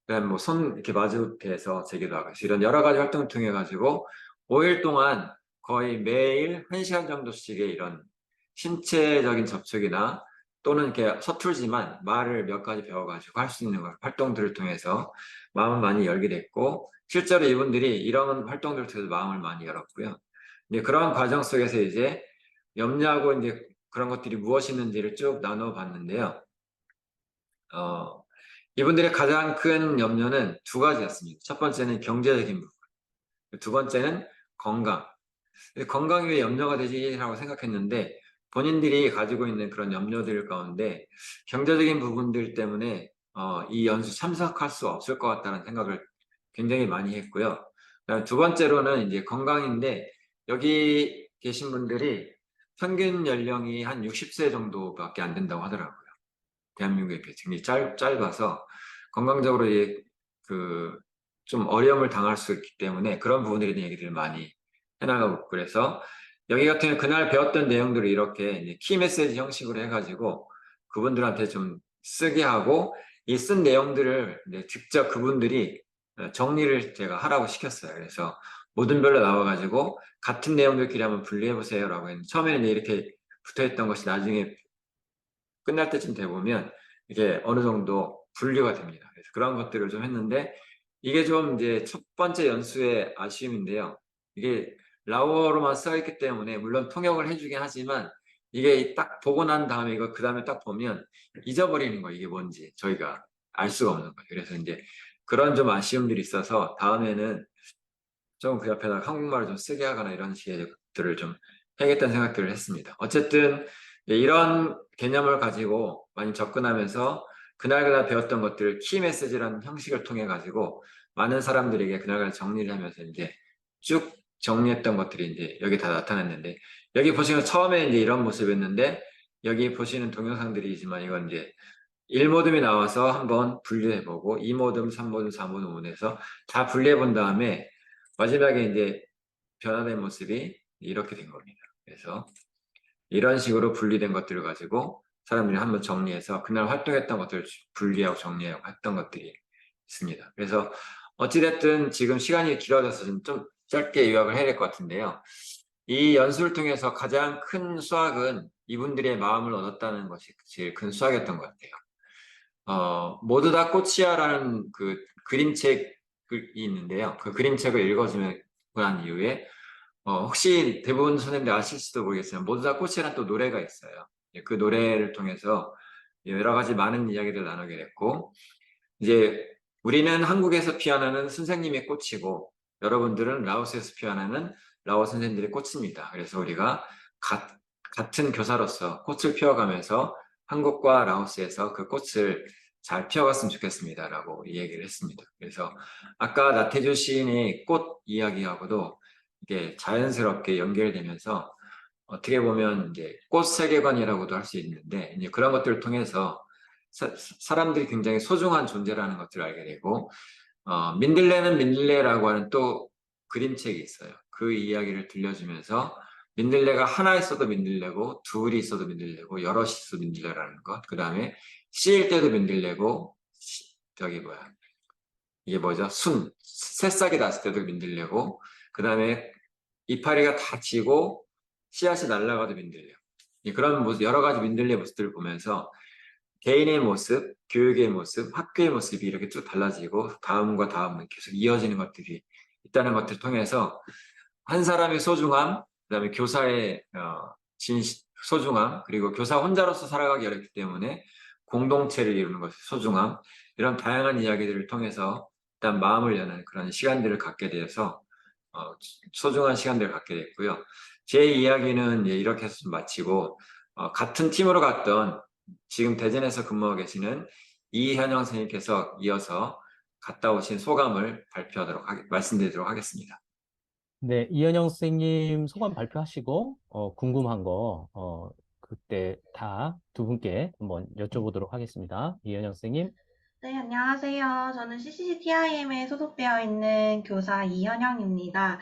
그다음 뭐 손 이렇게 마주 대서 재기도 하고, 이런 여러 가지 활동을 통해 가지고 5일 동안 거의 매일 1시간 정도씩의 이런 신체적인 접촉이나 또는 이렇게 서툴지만 말을 몇 가지 배워가지고 할 수 있는 활동들을 통해서 마음을 많이 열게 됐고, 실제로 이분들이 이런 활동들을 통해서 마음을 많이 열었고요. 이제 그런 과정 속에서 이제 염려하고 이제 그런 것들이 무엇이 있는지를 쭉 나눠봤는데요. 이분들의 가장 큰 염려는 2가지였습니다. 첫 번째는 경제적인 부분, 두 번째는 건강. 건강이 왜 염려가 되지라고 생각했는데, 본인들이 가지고 있는 그런 염려들 가운데 경제적인 부분들 때문에 이 연수 참석할 수 없을 것 같다는 생각을 굉장히 많이 했고요. 두 번째로는 이제 건강인데, 여기 계신 분들이 평균 연령이 한 60세 정도밖에 안 된다고 하더라고요. 대한민국에 굉장히 짧아서 건강적으로 좀 어려움을 당할 수 있기 때문에 그런 부분들에 대한 얘기들을 많이 해나가고, 그래서 여기 같은 경우 그날 배웠던 내용들을 이렇게 키 메시지 형식으로 해가지고 그분들한테 좀 쓰게 하고, 이 쓴 내용들을 직접 그분들이 정리를 제가 하라고 시켰어요. 그래서 모둠별로 나와가지고 같은 내용들끼리 한번 분리해보세요 라고 했는데, 처음에는 이렇게 붙어있던 것이 나중에 끝날 때쯤 돼보면 이게 어느 정도 분류가 됩니다. 그래서 그런 것들을 좀 했는데 이게 좀 이제 첫 번째 연수의 아쉬움인데요. 이게 라오어로만 써 있기 때문에 물론 통역을 해주긴 하지만 이게 딱 보고 난 다음에 이거 그 다음에 딱 보면 잊어버리는 거예요. 이게 뭔지 저희가 알 수가 없는 거예요. 그래서 이제 그런 좀 아쉬움들이 있어서 다음에는 좀 그 옆에다가 한국말을 좀 쓰게 하거나 이런 식의 것들을 좀 해야겠다는 생각들을 했습니다. 어쨌든 이런 개념을 가지고 많이 접근하면서 그날그날 배웠던 것들을 키 메시지라는 형식을 통해 가지고 많은 사람들에게 그날그날 정리를 하면서 이제 쭉 정리했던 것들이 이제 여기 다 나타났는데 여기 보시면 처음에 이제 이런 모습이었는데 여기 보시는 동영상들이지만 이건 이제 1모듬이 나와서 한번 분류해보고 2모듬, 3모듬, 4모듬, 5모듬에서 다 분류해본 다음에 마지막에 이제 변화된 모습이 이렇게 된 겁니다. 그래서 이런 식으로 분리된 것들을 가지고 사람들이 한번 정리해서 그날 활동했던 것들을 분리하고 정리하고 했던 것들이 있습니다. 그래서 어찌됐든 지금 시간이 길어져서 좀 짧게 요약을 해야 될 것 같은데요. 이 연수를 통해서 가장 큰 수확은 이분들의 마음을 얻었다는 것이 제일 큰 수확이었던 것 같아요. 모두 다 꽃이야라는 그 그림책이 있는데요. 그 그림책을 읽어주면 난 이후에 혹시 대부분 선생님들 아실지도 모르겠지만 모두 다 꽃이라는 또 노래가 있어요. 그 노래를 통해서 여러 가지 많은 이야기를 나누게 됐고 이제 우리는 한국에서 피어나는 선생님의 꽃이고 여러분들은 라오스에서 피어나는 라오 선생님들의 꽃입니다. 그래서 우리가 같은 교사로서 꽃을 피워가면서 한국과 라오스에서 그 꽃을 잘 피워갔으면 좋겠습니다라고 얘기를 했습니다. 그래서 아까 나태주 시인의 꽃 이야기하고도 이게 자연스럽게 연결되면서 어떻게 보면 이제 꽃 세계관이라고도 할 수 있는데 이제 그런 것들을 통해서 사람들이 굉장히 소중한 존재라는 것들을 알게 되고 민들레는 민들레라고 하는 또 그림책이 있어요. 그 이야기를 들려주면서 민들레가 하나 있어도 민들레고 둘이 있어도 민들레고 여럿이 있어도 민들레라는 것. 그 다음에 씨일 때도 민들레고 이게 뭐죠? 새싹이 났을 때도 민들레고 그 다음에 이파리가 다 지고 씨앗이 날아가도 민들레요. 그런 모습, 여러 가지 민들레 모습들을 보면서 개인의 모습, 교육의 모습, 학교의 모습이 이렇게 쭉 달라지고 다음과 다음은 계속 이어지는 것들이 있다는 것들을 통해서 한 사람의 소중함, 그다음에 교사의 소중함, 그리고 교사 혼자로서 살아가기 어렵기 때문에 공동체를 이루는 것의 소중함, 이런 다양한 이야기들을 통해서 일단 마음을 여는 그런 시간들을 갖게 되어서 소중한 시간들을 갖게 됐고요. 제 이야기는 이렇게 해서 좀 마치고 같은 팀으로 갔던 지금 대전에서 근무하고 계시는 이현영 선생님께서 이어서 갔다 오신 소감을 말씀드리도록 하겠습니다. 네, 이현영 선생님 소감 발표하시고, 궁금한 거, 그때 다 두 분께 한번 여쭤보도록 하겠습니다. 이현영 선생님. 네, 안녕하세요. 저는 CCCTIM에 소속되어 있는 교사 이현영입니다.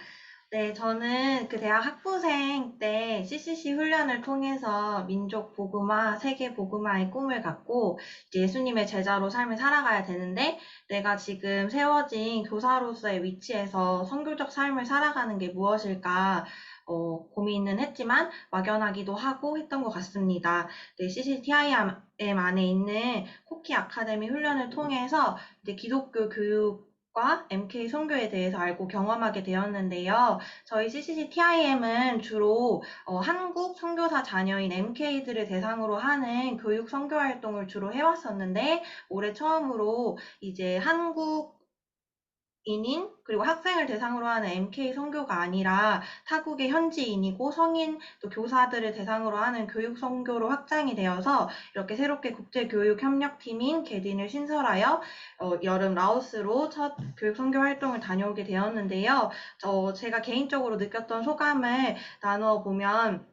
네, 저는 그 대학 학부생 때 CCC 훈련을 통해서 민족 복음화, 세계 복음화의 꿈을 갖고 예수님의 제자로 삶을 살아가야 되는데 내가 지금 세워진 교사로서의 위치에서 선교적 삶을 살아가는 게 무엇일까 고민은 했지만 막연하기도 하고 했던 것 같습니다. 네, CCTIM 안에 있는 코키 아카데미 훈련을 통해서 이제 기독교 교육과 MK 선교에 대해서 알고 경험하게 되었는데요. 저희 CCCTIM은 주로 한국 선교사 자녀인 MK들을 대상으로 하는 교육 선교 활동을 주로 해왔었는데 올해 처음으로 이제 한국 인인 그리고 학생을 대상으로 하는 MK 선교가 아니라 타국의 현지인이고 성인 또 교사들을 대상으로 하는 교육 선교로 확장이 되어서 이렇게 새롭게 국제교육협력팀인 게딘을 신설하여 여름 라오스로 첫 교육 선교 활동을 다녀오게 되었는데요. 제가 개인적으로 느꼈던 소감을 나누어 보면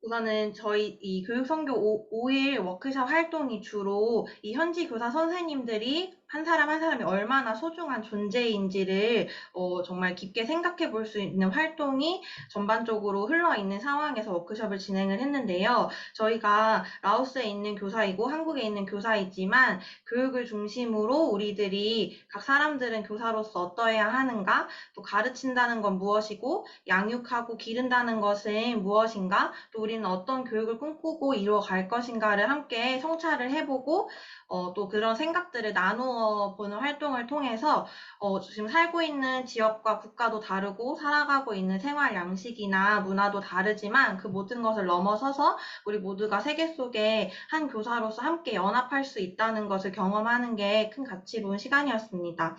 우선은 저희 이 교육선교 5일 워크숍 활동이 주로 이 현지 교사 선생님들이 한 사람 한 사람이 얼마나 소중한 존재인지를 정말 깊게 생각해 볼 수 있는 활동이 전반적으로 흘러있는 상황에서 워크숍을 진행을 했는데요. 저희가 라오스에 있는 교사이고 한국에 있는 교사이지만 교육을 중심으로 우리들이 각 사람들은 교사로서 어떠해야 하는가, 또 가르친다는 건 무엇이고 양육하고 기른다는 것은 무엇인가, 또 우리는 어떤 교육을 꿈꾸고 이루어갈 것인가를 함께 성찰을 해보고 또 그런 생각들을 나누어 보는 활동을 통해서 지금 살고 있는 지역과 국가도 다르고 살아가고 있는 생활 양식이나 문화도 다르지만 그 모든 것을 넘어서서 우리 모두가 세계 속에 한 교사로서 함께 연합할 수 있다는 것을 경험하는 게 큰 가치로운 시간이었습니다.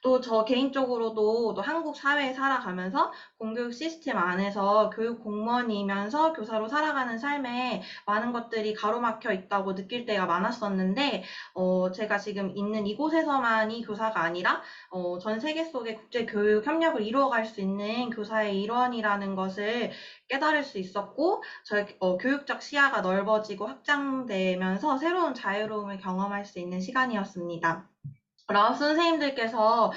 또 저 개인적으로도 또 한국 사회에 살아가면서 공교육 시스템 안에서 교육 공무원이면서 교사로 살아가는 삶에 많은 것들이 가로막혀 있다고 느낄 때가 많았었는데, 제가 지금 있는 이곳에서만이 교사가 아니라, 전 세계 속의 국제 교육 협력을 이루어갈 수 있는 교사의 일원이라는 것을 깨달을 수 있었고, 저의 교육적 시야가 넓어지고 확장되면서 새로운 자유로움을 경험할 수 있는 시간이었습니다. 라오스 선생님들께서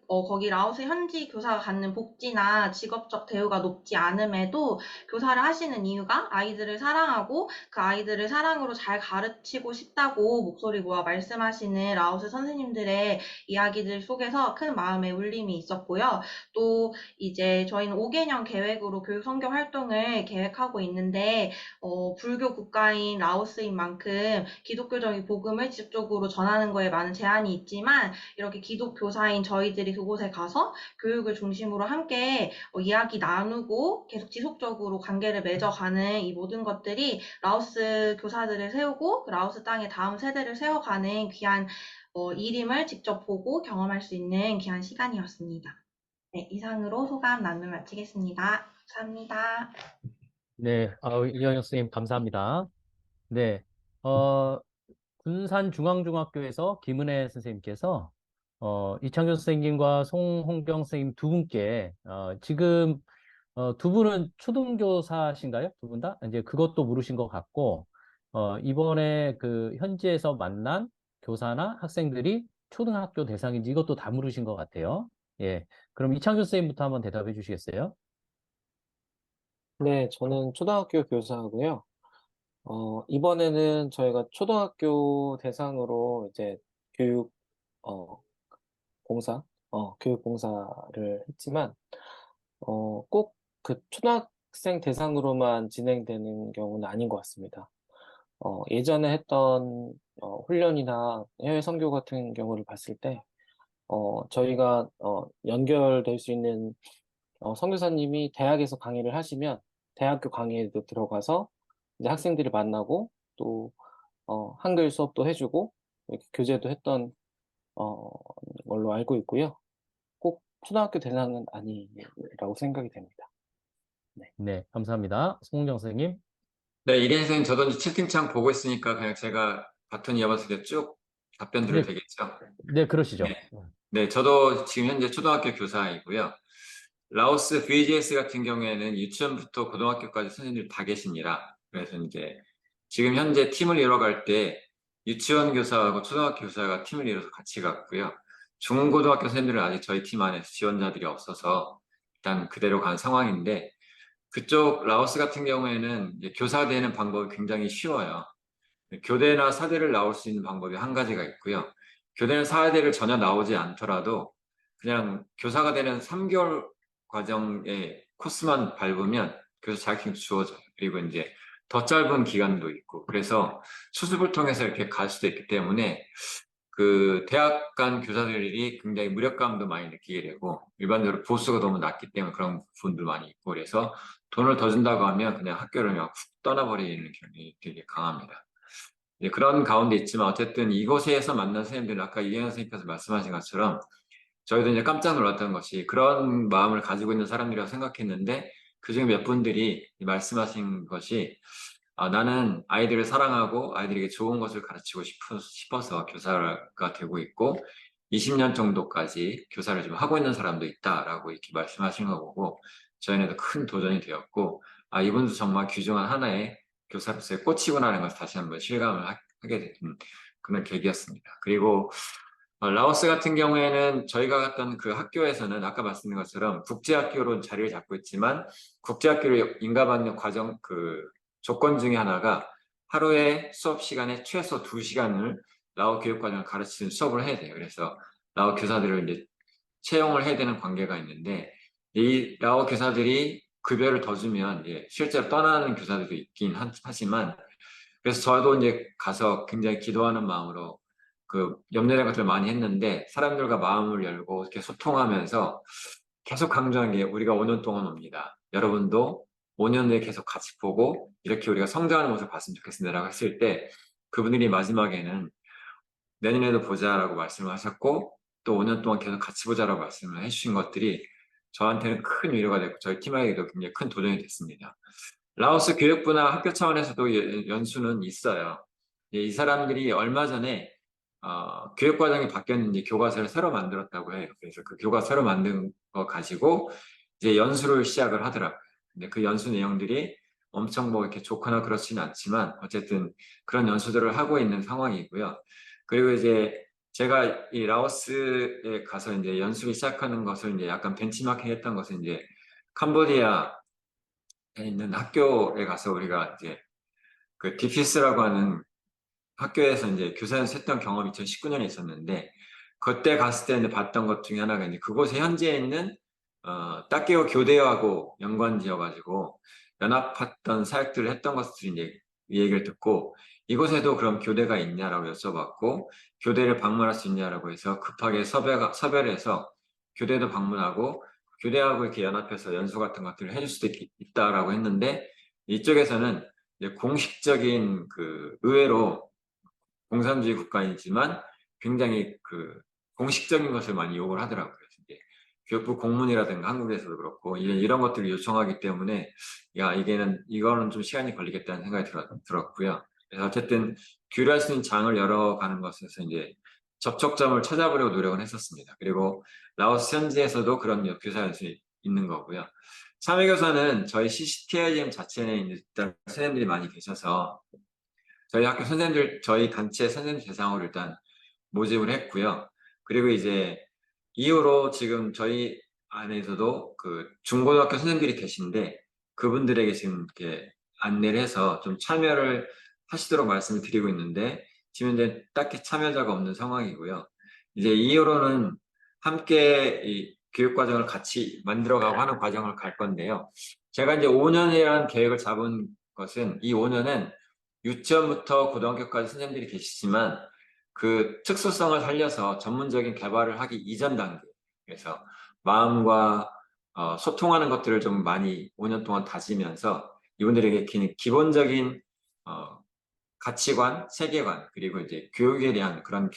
거기 라오스 현지 교사가 갖는 복지나 직업적 대우가 높지 않음에도 교사를 하시는 이유가 아이들을 사랑하고 그 아이들을 사랑으로 잘 가르치고 싶다고 목소리 모아 말씀하시는 라오스 선생님들의 이야기들 속에서 큰 마음의 울림이 있었고요. 또 이제 저희는 5개년 계획으로 교육 선교 활동을 계획하고 있는데, 불교 국가인 라오스인 만큼 기독교적인 복음을 직접적으로 전하는 거에 많은 제한이 있지만 이렇게 기독 교사인 저희들이 그곳에 가서 교육을 중심으로 함께 이야기 나누고 계속 지속적으로 관계를 맺어가는 이 모든 것들이 라오스 교사들을 세우고 그 라오스 땅의 다음 세대를 세워가는 귀한 일임을 직접 보고 경험할 수 있는 귀한 시간이었습니다. 네, 이상으로 소감 나눔 마치겠습니다. 감사합니다. 네, 이현영 선생님 감사합니다. 네, 군산중앙중학교에서 김은혜 선생님께서 이창규 선생님과 송홍경 선생님 두 분께 지금 두 분은 초등교사신가요? 두 분 다? 이제 그것도 물으신 것 같고 이번에 그 현지에서 만난 교사나 학생들이 초등학교 대상인지 이것도 다 물으신 것 같아요. 예, 그럼 이창규 선생님부터 한번 대답해 주시겠어요? 네, 저는 초등학교 교사고요. 이번에는 저희가 초등학교 대상으로 이제 교육, 어, 교육 봉사를 했지만, 꼭 그 초등학생 대상으로만 진행되는 경우는 아닌 것 같습니다. 예전에 했던, 훈련이나 해외 선교 같은 경우를 봤을 때, 저희가, 연결될 수 있는, 선교사님이 대학에서 강의를 하시면, 대학교 강의에도 들어가서 이제 학생들을 만나고, 또, 한글 수업도 해주고, 이렇게 교제도 했던, 어, 걸로 알고 있고요. 꼭 초등학교 대상은 아니라고 생각이 됩니다. 네, 감사합니다. 송홍경 선생님. 네, 이례 선생님, 저도 이제 채팅창 보고 있으니까 그냥 제가 바톤 이어서 쭉 답변 드려도 네, 되겠죠? 네, 그러시죠. 네. 네, 저도 지금 현재 초등학교 교사이고요. 라오스 VGS 같은 경우에는 유치원부터 고등학교까지 선생님들 다 계십니다. 그래서 이제 지금 현재 팀을 이뤄갈 때 유치원 교사하고 초등학교 교사가 팀을 이뤄서 같이 갔고요. 중고등학교 선생님들은 아직 저희 팀 안에 지원자들이 없어서 일단 그대로 간 상황인데, 그쪽 라오스 같은 경우에는 이제 교사 되는 방법이 굉장히 쉬워요. 교대나 사대를 나올 수 있는 방법이 한 가지가 있고요. 교대나 사대를 전혀 나오지 않더라도 그냥 교사가 되는 3개월 과정의 코스만 밟으면 교사 자격증이 주어져요. 그리고 이제 더 짧은 기간도 있고, 그래서 수습을 통해서 이렇게 갈 수도 있기 때문에 그 대학 간 교사들이 굉장히 무력감도 많이 느끼게 되고, 일반적으로 보수가 너무 낮기 때문에 그런 부분도 많이 있고, 그래서 돈을 더 준다고 하면 그냥 학교를 그냥 훅 떠나버리는 경향이 되게 강합니다. 네, 그런 가운데 있지만 어쨌든 이곳에서 만난 선생님들은 아까 이혜연 선생님께서 말씀하신 것처럼 저희도 이제 깜짝 놀랐던 것이 그런 마음을 가지고 있는 사람들이라고 생각했는데, 그중에 몇 분들이 말씀하신 것이 나는 아이들을 사랑하고 아이들에게 좋은 것을 가르치고 싶어서 교사가 되고 있고 20년 정도까지 교사를 좀 하고 있는 사람도 있다라고 이렇게 말씀하신 거 보고 저희한테도 큰 도전이 되었고, 이분도 정말 귀중한 하나의 교사로서의 꽃이구나라는 것을 다시 한번 실감을 하게 된 그런 계기였습니다. 그리고 라오스 같은 경우에는 저희가 갔던 그 학교에서는 아까 말씀드린 것처럼 국제학교로 자리를 잡고 있지만, 국제학교를 인가받는 과정 조건 중에 하나가 하루에 수업 시간에 최소 2시간을 라오 교육과정을 가르치는 수업을 해야 돼요. 그래서 라오 교사들을 이제 채용을 해야 되는 관계가 있는데, 이 라오 교사들이 급여를 더 주면 실제로 떠나는 교사들도 있긴 하지만, 그래서 저도 이제 가서 굉장히 기도하는 마음으로 그 염려된 것들을 많이 했는데 사람들과 마음을 열고 이렇게 소통하면서 계속 강조한 게 우리가 5년 동안 옵니다. 여러분도 5년 내에 계속 같이 보고 이렇게 우리가 성장하는 모습을 봤으면 좋겠습니다라고 했을 때 그분들이 마지막에는 내년에도 보자라고 말씀을 하셨고 또 5년 동안 계속 같이 보자라고 말씀을 해주신 것들이 저한테는 큰 위로가 됐고 저희 팀에게도 굉장히 큰 도전이 됐습니다. 라오스 교육부나 학교 차원에서도 연수는 있어요. 이 사람들이 얼마 전에 교육과정이 바뀌었는지 교과서를 새로 만들었다고 해요. 그래서 그 교과서를 만든 거 가지고 이제 연수를 시작을 하더라고요. 근데 그 연수 내용들이 엄청 뭐 이렇게 좋거나 그렇지는 않지만 어쨌든 그런 연수들을 하고 있는 상황이고요. 그리고 이제 제가 이 라오스에 가서 이제 연수를 시작하는 것을 이제 약간 벤치마킹 했던 것은 이제 캄보디아에 있는 학교에 가서 우리가 이제 그 디피스라고 하는 학교에서 이제 교사 연수 했던 경험이 2019년에 있었는데 그때 갔을 때 이제 봤던 것 중에 하나가 이제 그곳에 현재 있는 따케오 교대하고 연관지어가지고 연합했던 사역들을 했던 것들이 이제 이 얘기를 듣고 이곳에도 그럼 교대가 있냐라고 여쭤봤고 교대를 방문할 수 있냐라고 해서 급하게 섭외를 해서 교대도 방문하고 교대하고 이렇게 연합해서 연수 같은 것들을 해줄 수도 있다라고 했는데 이쪽에서는 이제 공식적인 그 의외로 공산주의 국가이지만 굉장히 그 공식적인 것을 많이 요구를 하더라고요. 이제 교육부 공문이라든가 한국에서도 그렇고 이런 것들을 요청하기 때문에 야 이거는 좀 시간이 걸리겠다는 생각이 들었고요. 그래서 어쨌든 교류할 수 있는 장을 열어가는 것에서 이제 접촉점을 찾아보려고 노력을 했었습니다. 그리고 라오스 현지에서도 그런 교사 연수이 있는 거고요. 참여교사는 저희 CCTIM 자체에 일단 선생님들이 많이 계셔서 저희 학교 선생님들, 저희 단체 선생님 대상으로 일단 모집을 했고요. 그리고 이제 이후로 지금 저희 안에서도 그 중고등학교 선생님들이 계신데 그분들에게 지금 이렇게 안내를 해서 좀 참여를 하시도록 말씀을 드리고 있는데 지금 이제 딱히 참여자가 없는 상황이고요. 이제 이후로는 함께 이 교육과정을 같이 만들어가고 하는 과정을 갈 건데요. 제가 이제 5년이라는 계획을 잡은 것은 이 5년은 유치원부터 고등학교까지 선생님들이 계시지만 그 특수성을 살려서 전문적인 개발을 하기 이전 단계. 그래서 마음과 소통하는 것들을 좀 많이 5년 동안 다지면서 이분들에게 기본적인 가치관, 세계관, 그리고 이제 교육에 대한 그런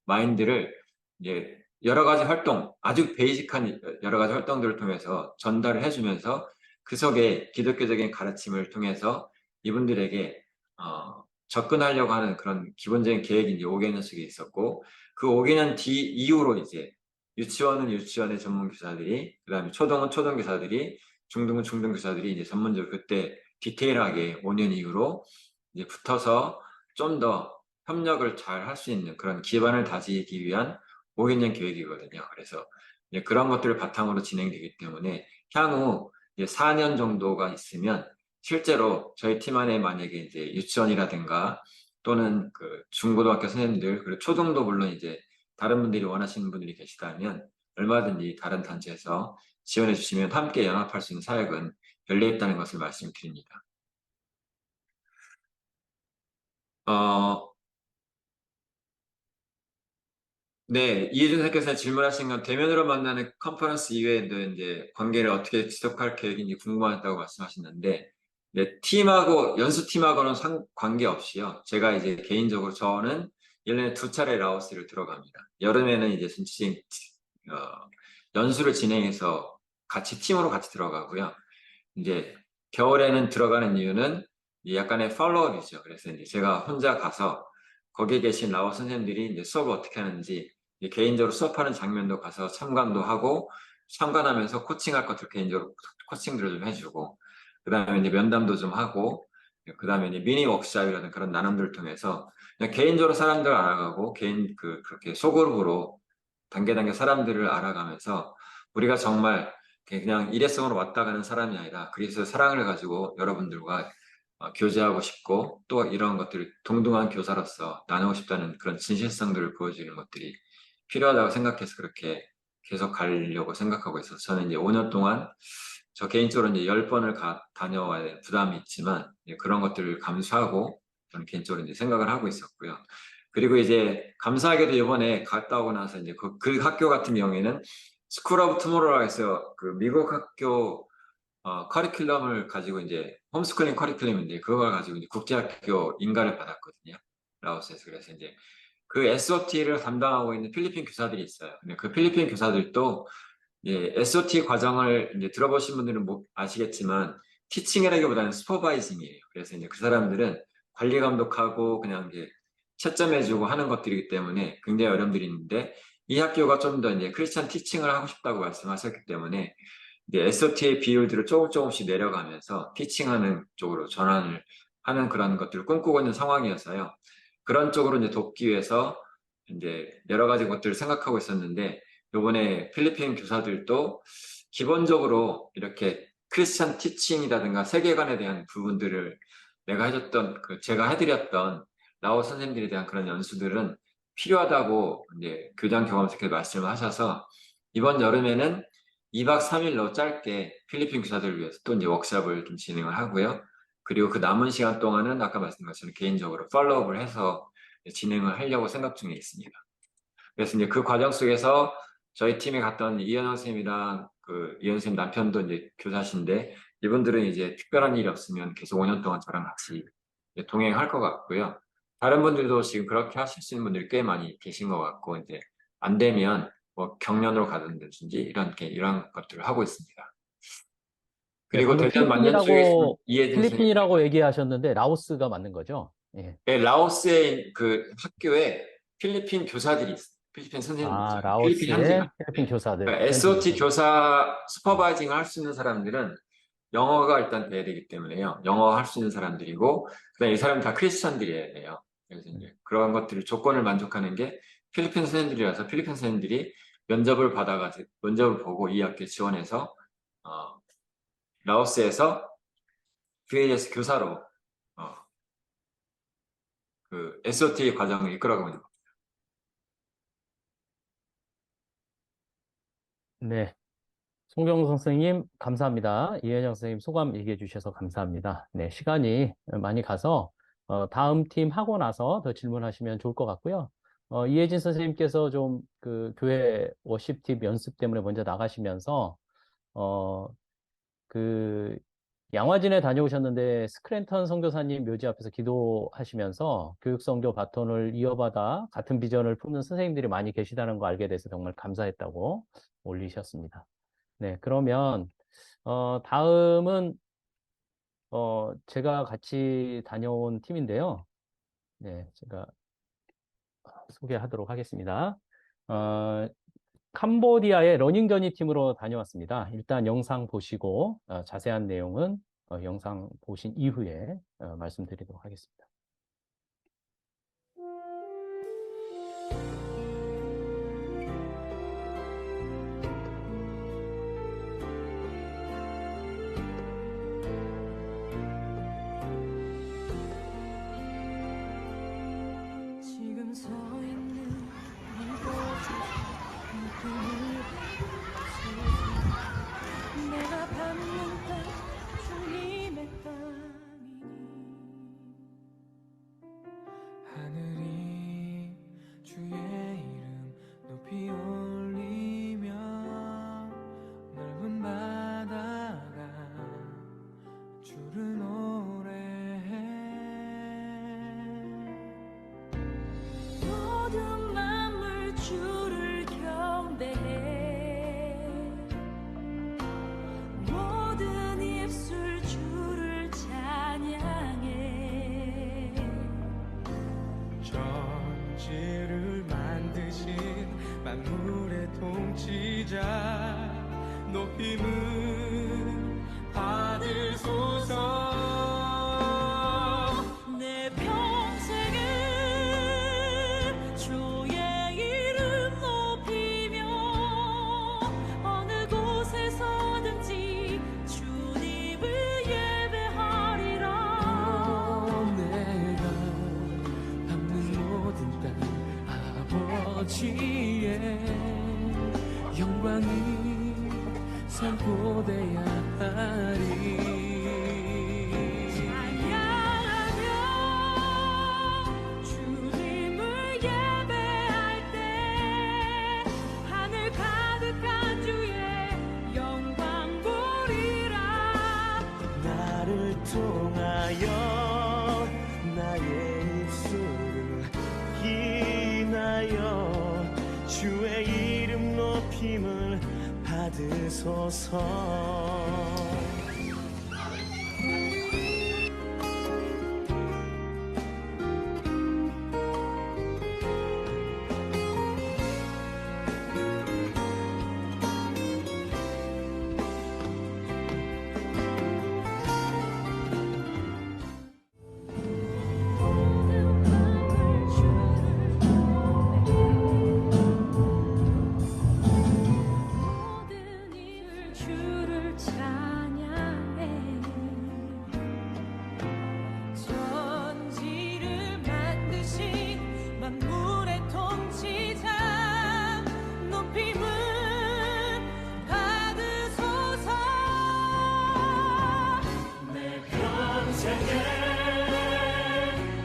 마인드를 이제 여러 가지 활동, 아주 베이직한 여러 가지 활동들을 통해서 전달을 해주면서 그 속에 기독교적인 가르침을 통해서 이분들에게 접근하려고 하는 그런 기본적인 계획이 이제 5개년 속에 있었고 그 5개년 뒤 이후로 이제 유치원은 유치원의 전문 교사들이 그다음에 초등은 초등 교사들이 중등은 중등 교사들이 이제 전문적으로 그때 디테일하게 5년 이후로 이제 붙어서 좀 더 협력을 잘 할 수 있는 그런 기반을 다지기 위한 5개년 계획이거든요. 그래서 이제 그런 것들을 바탕으로 진행되기 때문에 향후 이제 4년 정도가 있으면 실제로 저희 팀 안에 만약에 이제 유치원이라든가 또는 그 중고등학교 선생님들 그리고 초등도 물론 이제 다른 분들이 원하시는 분들이 계시다면 얼마든지 다른 단체에서 지원해 주시면 함께 연합할 수 있는 사역은 열려 있다는 것을 말씀드립니다. 네, 이혜준 선생님께서 질문하신 건 대면으로 만나는 컨퍼런스 이외에도 이제 관계를 어떻게 지속할 계획인지 궁금하다고 말씀하셨는데, 네, 팀하고 연수팀하고는 관계없이요. 제가 이제 개인적으로 저는 1년에 2차례 라오스를 들어갑니다. 여름에는 이제 전체적인 연수를 진행해서 팀으로 같이 들어가고요. 이제 겨울에는 들어가는 이유는 약간의 팔로우업이죠. 그래서 이제 제가 혼자 가서 거기에 계신 라오스 선생님들이 이제 수업을 어떻게 하는지 개인적으로 수업하는 장면도 가서 참관도 하고 참관하면서 코칭할 것들 개인적으로 코칭들을 좀 해주고 그 다음에 이제 면담도 좀 하고 그 다음에 이제 미니 워크숍이라든 그런 나눔들을 통해서 그냥 개인적으로 사람들을 알아가고 그렇게 소그룹으로 단계 사람들을 알아가면서 우리가 정말 그냥 일회성으로 왔다 가는 사람이 아니라 그리스도의 사랑을 가지고 여러분들과 교제하고 싶고 또 이런 것들을 동등한 교사로서 나누고 싶다는 그런 진실성들을 보여주는 것들이 필요하다고 생각해서 그렇게 계속 가려고 생각하고 있어서 저는 이제 5년 동안 저 개인적으로 이제 10번을 다녀와야 되는 부담이 있지만 그런 것들을 감수하고 저는 개인적으로 이제 생각을 하고 있었고요. 그리고 이제 감사하게도 이번에 갔다 오고 나서 이제 그 학교 같은 경우에는 스쿨 오브 투모로우라고 해서 그 미국 학교 커리큘럼을 가지고 이제 홈스쿨링 커리큘럼인데 그걸 가지고 이제 국제학교 인가를 받았거든요. 라오스에서. 그래서 이제 그 SOT를 담당하고 있는 필리핀 교사들이 있어요. 근데 그 필리핀 교사들도 SOT 과정을 이제 들어보신 분들은 아시겠지만 티칭이라기보다는 슈퍼바이징이에요. 그래서 이제 그 사람들은 관리 감독하고 그냥 이제 채점해주고 하는 것들이기 때문에 굉장히 어려움들이 있는데 이 학교가 좀 더 이제 크리스찬 티칭을 하고 싶다고 말씀하셨기 때문에 이제 SOT의 비율들을 조금씩 내려가면서 티칭하는 쪽으로 전환을 하는 그런 것들을 꿈꾸고 있는 상황이어서요. 그런 쪽으로 이제 돕기 위해서 이제 여러 가지 것들을 생각하고 있었는데 이번에 필리핀 교사들도 기본적으로 이렇게 크리스찬 티칭이라든가 세계관에 대한 부분들을 제가 해드렸던 라오스 선생님들에 대한 그런 연수들은 필요하다고 이제 교장 경험자께서 말씀을 하셔서 이번 여름에는 2박 3일로 짧게 필리핀 교사들을 위해서 또 이제 워크숍을 좀 진행을 하고요. 그리고 그 남은 시간 동안은 아까 말씀드린 것처럼 개인적으로 팔로우업을 해서 진행을 하려고 생각 중에 있습니다. 그래서 이제 그 과정 속에서 저희 팀에 갔던 이현영 선생님이랑 이현 선생님 남편도 이제 교사신데 이분들은 이제 특별한 일이 없으면 계속 5년 동안 저랑 같이 동행할 것 같고요. 다른 분들도 지금 그렇게 하실 수 있는 분들이 꽤 많이 계신 것 같고 이제 안 되면 뭐 경련으로 가든지 이런 것들을 하고 있습니다. 그리고 방금 대전 만년 쪽에 필리핀이라고 얘기하셨는데 라오스가 맞는 거죠? 예. 네, 라오스의 그 학교에 필리핀 교사들이 있어요. 필리핀 선생님들, 필리핀 라오스의 현지가. 필리핀 교사들. 그러니까 SOT 교사 슈퍼바이징을 할 수 있는 사람들은 영어가 일단 돼야 되기 때문에요. 영어 할 수 있는 사람들이고, 그다음에 이 사람은 다 크리스찬들이어야 돼요. 그래서 이제 그런 것들을 조건을 만족하는 게 필리핀 선생님들이라서 필리핀 선생님들이 면접을 보고 이 학교에 지원해서 라오스에서 VAS 교사로 그 SOT 과정을 이끌어가고 있는 겁니다. 네. 송병 선생님, 감사합니다. 이현영 선생님 소감 얘기해 주셔서 감사합니다. 네, 시간이 많이 가서, 다음 팀 하고 나서 더 질문하시면 좋을 것 같고요. 이혜진 선생님께서 좀 그 교회 워십팀 연습 때문에 먼저 나가시면서, 양화진에 다녀오셨는데 스크랜턴 선교사님 묘지 앞에서 기도하시면서 교육선교 바톤을 이어받아 같은 비전을 품는 선생님들이 많이 계시다는 거 알게 돼서 정말 감사했다고 올리셨습니다. 네, 그러면 다음은 제가 같이 다녀온 팀인데요. 네, 제가 소개하도록 하겠습니다. 캄보디아의 러닝 저니 팀으로 다녀왔습니다. 일단 영상 보시고 자세한 내용은 영상 보신 이후에 말씀드리도록 하겠습니다. 지금 서 있는 이곳에 꿈을 내가 받는 땅 주님의 땅이니 하늘이 주의 이름 높이 올리며 넓은 바다가 주를 노래해 모든 만물 주를 경배해 모든 입술 주를 찬양해 천지를 만드신 만물의 통치자 높임을 받으소서 내 평생을 주의 이름 높이며 어느 곳에서든지 주님을 예배하리라 내가 밟는 모든 땅 아버지의 영광이 선포돼야 하리 찬양하며 주님을 인하여 나의 입술을 인하여 주의 이름 높임을 받으소서. 주를 찬양해 전지를 만드신 만물의 통치자 높임을 받으소서. 내 평생에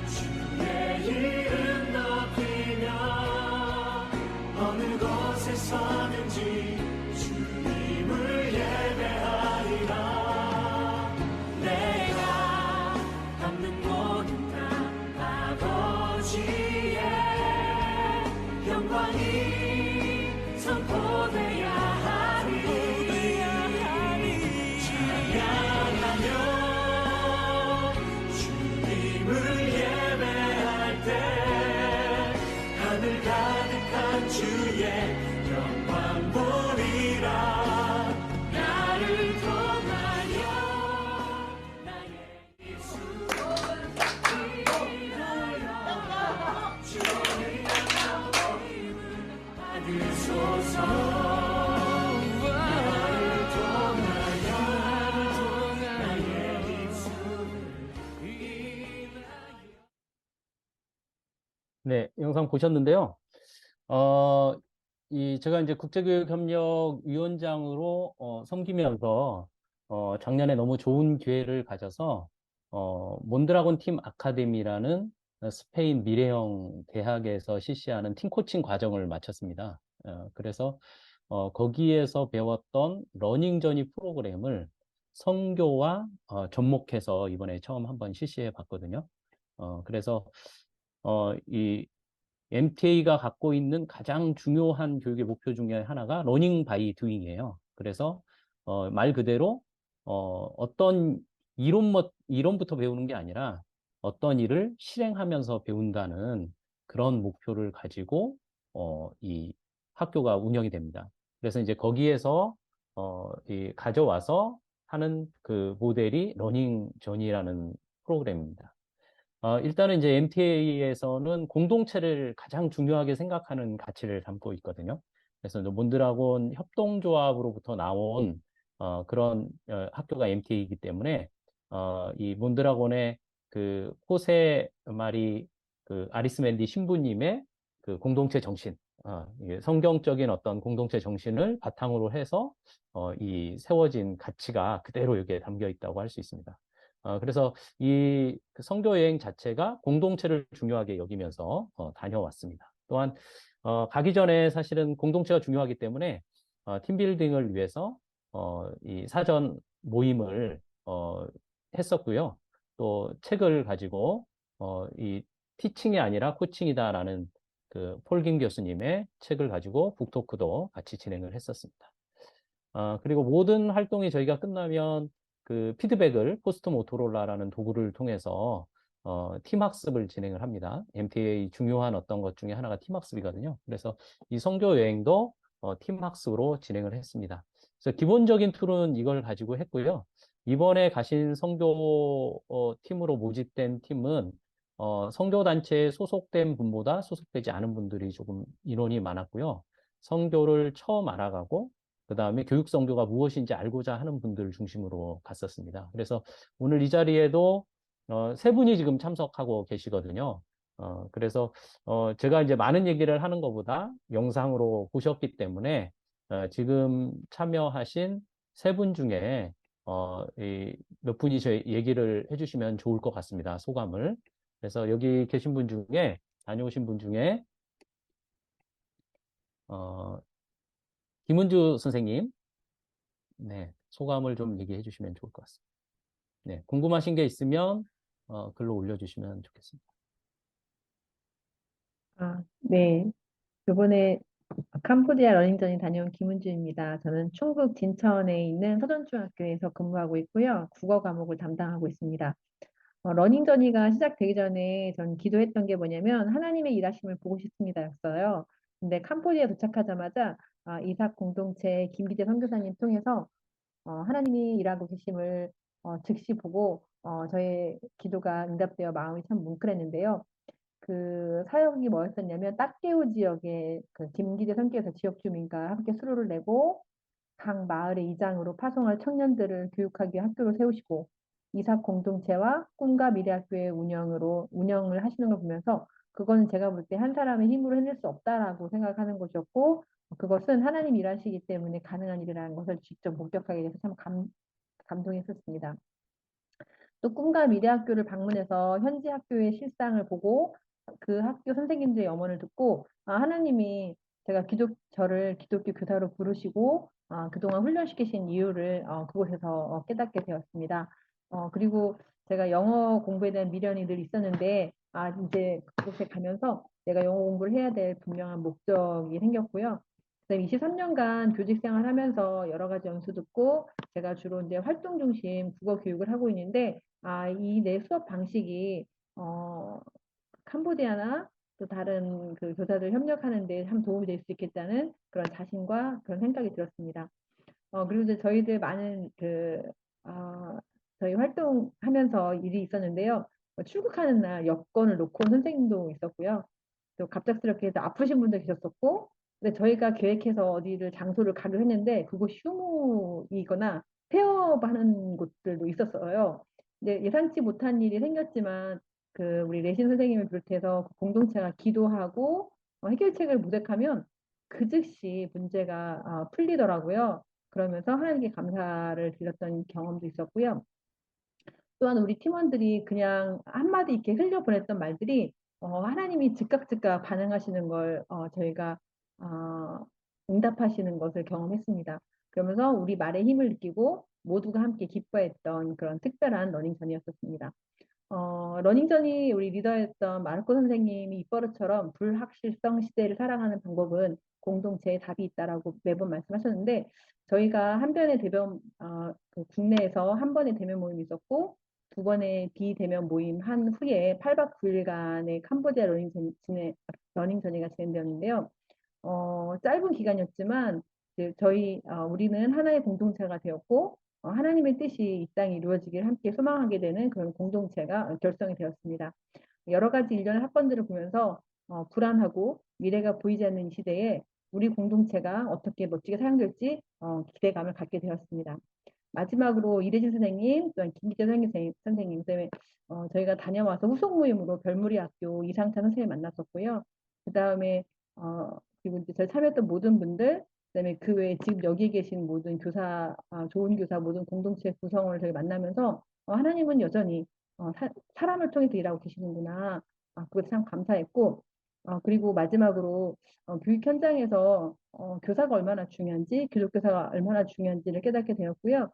주의 이름 높이며 어느 곳에 서는지 주님을 예배하리라. 내가 밟는 모든 땅 아버지의 영광이 선포되어야 하리. 찬양하며 주님을 예배할 때 하늘 가득한 주의 영광 보리라. 나를 통하여 나의 입술을 인하여 주의 영광을 받으소서. 나를 통하여 나의 입술을 인하여. 네, 영상 보셨는데요. 제가 이제 국제교육협력위원장으로 섬기면서 작년에 너무 좋은 기회를 가져서 몬드라곤 팀 아카데미라는 스페인 미래형 대학에서 실시하는 팀 코칭 과정을 마쳤습니다. 그래서 거기에서 배웠던 러닝 저니 프로그램을 선교와 접목해서 이번에 처음 한번 실시해 봤거든요. 그래서 이 MTA가 갖고 있는 가장 중요한 교육의 목표 중에 하나가 러닝 바이 두잉이에요. 그래서 말 그대로 어떤 이론부터 배우는 게 아니라 어떤 일을 실행하면서 배운다는 그런 목표를 가지고 이 학교가 운영이 됩니다. 그래서 이제 거기에서 가져와서 하는 그 모델이 러닝 전이라는 프로그램입니다. 일단은 이제 MTA에서는 공동체를 가장 중요하게 생각하는 가치를 담고 있거든요. 그래서 이제 몬드라곤 협동조합으로부터 나온 그런 학교가 MTA이기 때문에 이 몬드라곤의 그 호세 마리 그 아리스멘디 신부님의 그 공동체 정신, 이게 성경적인 어떤 공동체 정신을 바탕으로 해서 이 세워진 가치가 그대로 여기에 담겨 있다고 할 수 있습니다. 그래서 이 선교 여행 자체가 공동체를 중요하게 여기면서 다녀왔습니다. 또한 가기 전에 사실은 공동체가 중요하기 때문에 팀빌딩을 위해서 이 사전 모임을 했었고요. 또 책을 가지고 이 티칭이 아니라 코칭이다라는 그 폴김 교수님의 책을 가지고 북토크도 같이 진행을 했었습니다. 그리고 모든 활동이 저희가 끝나면 그 피드백을 포스트 모토로라라는 도구를 통해서 팀 학습을 진행을 합니다. MTA 중요한 어떤 것 중에 하나가 팀 학습이거든요. 그래서 이 선교 여행도 팀 학습으로 진행을 했습니다. 그래서 기본적인 툴은 이걸 가지고 했고요. 이번에 가신 선교 팀으로 모집된 팀은 선교단체에 소속된 분보다 소속되지 않은 분들이 조금 인원이 많았고요. 선교를 처음 알아가고 그 다음에 교육 선교가 무엇인지 알고자 하는 분들 중심으로 갔었습니다. 그래서 오늘 이 자리에도 세 분이 지금 참석하고 계시거든요. 그래서 제가 이제 많은 얘기를 하는 것보다 영상으로 보셨기 때문에 지금 참여하신 세 분 중에 몇 분이 제 얘기를 해주시면 좋을 것 같습니다. 소감을. 그래서 여기 계신 분 중에 다녀오신 분 중에 김은주 선생님, 네, 소감을 좀 얘기해 주시면 좋을 것 같습니다. 네, 궁금하신 게 있으면 글로 올려주시면 좋겠습니다. 네. 이번에 캄보디아 러닝전이 다녀온 김은주입니다. 저는 충북 진천에 있는 서전중학교에서 근무하고 있고요. 국어 과목을 담당하고 있습니다. 러닝저니가 시작되기 전에 전 기도했던 게 뭐냐면 하나님의 일하심을 보고 싶습니다였어요. 근데 캄보디아 도착하자마자 이삭 공동체 김기재 선교사님 통해서 하나님이 일하고 계심을 즉시 보고 저의 기도가 응답되어 마음이 참 뭉클했는데요. 그 사역이 뭐였었냐면 딱개우 지역의 그 김기재 선교사 지역 주민과 함께 수로를 내고 각 마을의 이장으로 파송할 청년들을 교육하기 위해 학교를 세우시고 이삭 공동체와 꿈과 미래학교의 운영을 하시는 걸 보면서 그거는 제가 볼 때 한 사람의 힘으로 해낼 수 없다라고 생각하는 것이었고 그것은 하나님 일하시기 때문에 가능한 일이라는 것을 직접 목격하게 돼서 참 감동했었습니다. 또 꿈과 미래학교를 방문해서 현지 학교의 실상을 보고 그 학교 선생님들의 염원을 듣고 하나님이 저를 기독교 교사로 부르시고 그동안 훈련시키신 이유를 그곳에서 깨닫게 되었습니다. 그리고 제가 영어 공부에 대한 미련이 늘 있었는데 이제 그곳에 가면서 내가 영어 공부를 해야 될 분명한 목적이 생겼고요. 그다음에 23년간 교직 생활하면서 여러 가지 연수 듣고 제가 주로 이제 활동 중심 국어 교육을 하고 있는데 이 내 수업 방식이 캄보디아나 또 다른 그 교사들 협력하는 데 참 도움이 될 수 있겠다는 그런 자신과 그런 생각이 들었습니다. 그리고 이제 저희들 많은 저희 활동하면서 일이 있었는데요. 출국하는 날 여권을 놓고 온 선생님도 있었고요. 또 갑작스럽게 해서 아프신 분도 계셨었고, 근데 저희가 계획해서 어디를 장소를 가려 했는데 그곳이 휴무이거나 폐업하는 곳들도 있었어요. 이제 예상치 못한 일이 생겼지만 우리 레신 선생님을 비롯해서 그 공동체가 기도하고 해결책을 모색하면 그 즉시 문제가 풀리더라고요. 그러면서 하나님께 감사를 드렸던 경험도 있었고요. 또한 우리 팀원들이 그냥 한마디 이렇게 흘려보냈던 말들이 하나님이 즉각 반응하시는 걸 저희가 응답하시는 것을 경험했습니다. 그러면서 우리 말에 힘을 느끼고 모두가 함께 기뻐했던 그런 특별한 러닝전이었었습니다. 러닝전이 우리 리더였던 마르코 선생님이 입버릇처럼 불확실성 시대를 살아가는 방법은 공동체에 답이 있다라고 매번 말씀하셨는데 저희가 한 번의 국내에서 한 번의 대면 모임이 있었고 두 번의 비대면 모임 한 후에 8박 9일간의 캄보디아 러닝전이가 진행되었는데요. 짧은 기간이었지만 우리는 하나의 공동체가 되었고 하나님의 뜻이 이 땅에 이루어지기를 함께 소망하게 되는 그런 공동체가 결성이 되었습니다. 여러 가지 일련의 사건들을 보면서 불안하고 미래가 보이지 않는 이 시대에 우리 공동체가 어떻게 멋지게 사용될지 기대감을 갖게 되었습니다. 마지막으로 이대진 선생님, 또한 김기재 선생님, 그다음에 저희가 다녀와서 후속 모임으로 별무리 학교 이상찬 선생님 만났었고요. 그 다음에 그리고 이제 저희 참여했던 모든 분들, 그다음에 그 외에 지금 여기 계신 모든 교사, 좋은 교사, 모든 공동체 구성을 저희 만나면서 하나님은 여전히 사람을 통해서 일하고 계시는구나. 그것 참 감사했고, 그리고 마지막으로 교육 현장에서 교사가 얼마나 중요한지, 교육교사가 얼마나 중요한지를 깨닫게 되었고요.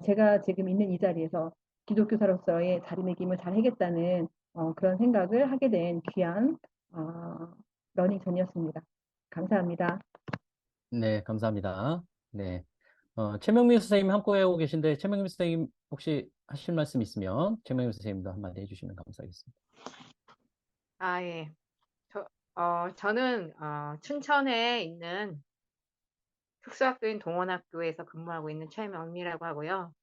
제가 지금 있는 이 자리에서 기독교사로서의 자리매김을 잘 하겠다는 그런 생각을 하게 된 귀한 러닝전이었습니다. 감사합니다. 네, 감사합니다. 네. 최명민 선생님 함께 하고 계신데, 최명민 선생님 혹시 하실 말씀 있으면, 최명민 선생님도 한마디 해주시면 감사하겠습니다. 예. 저는 춘천에 있는 특수학교인 동원학교에서 근무하고 있는 최명미라고 하고요.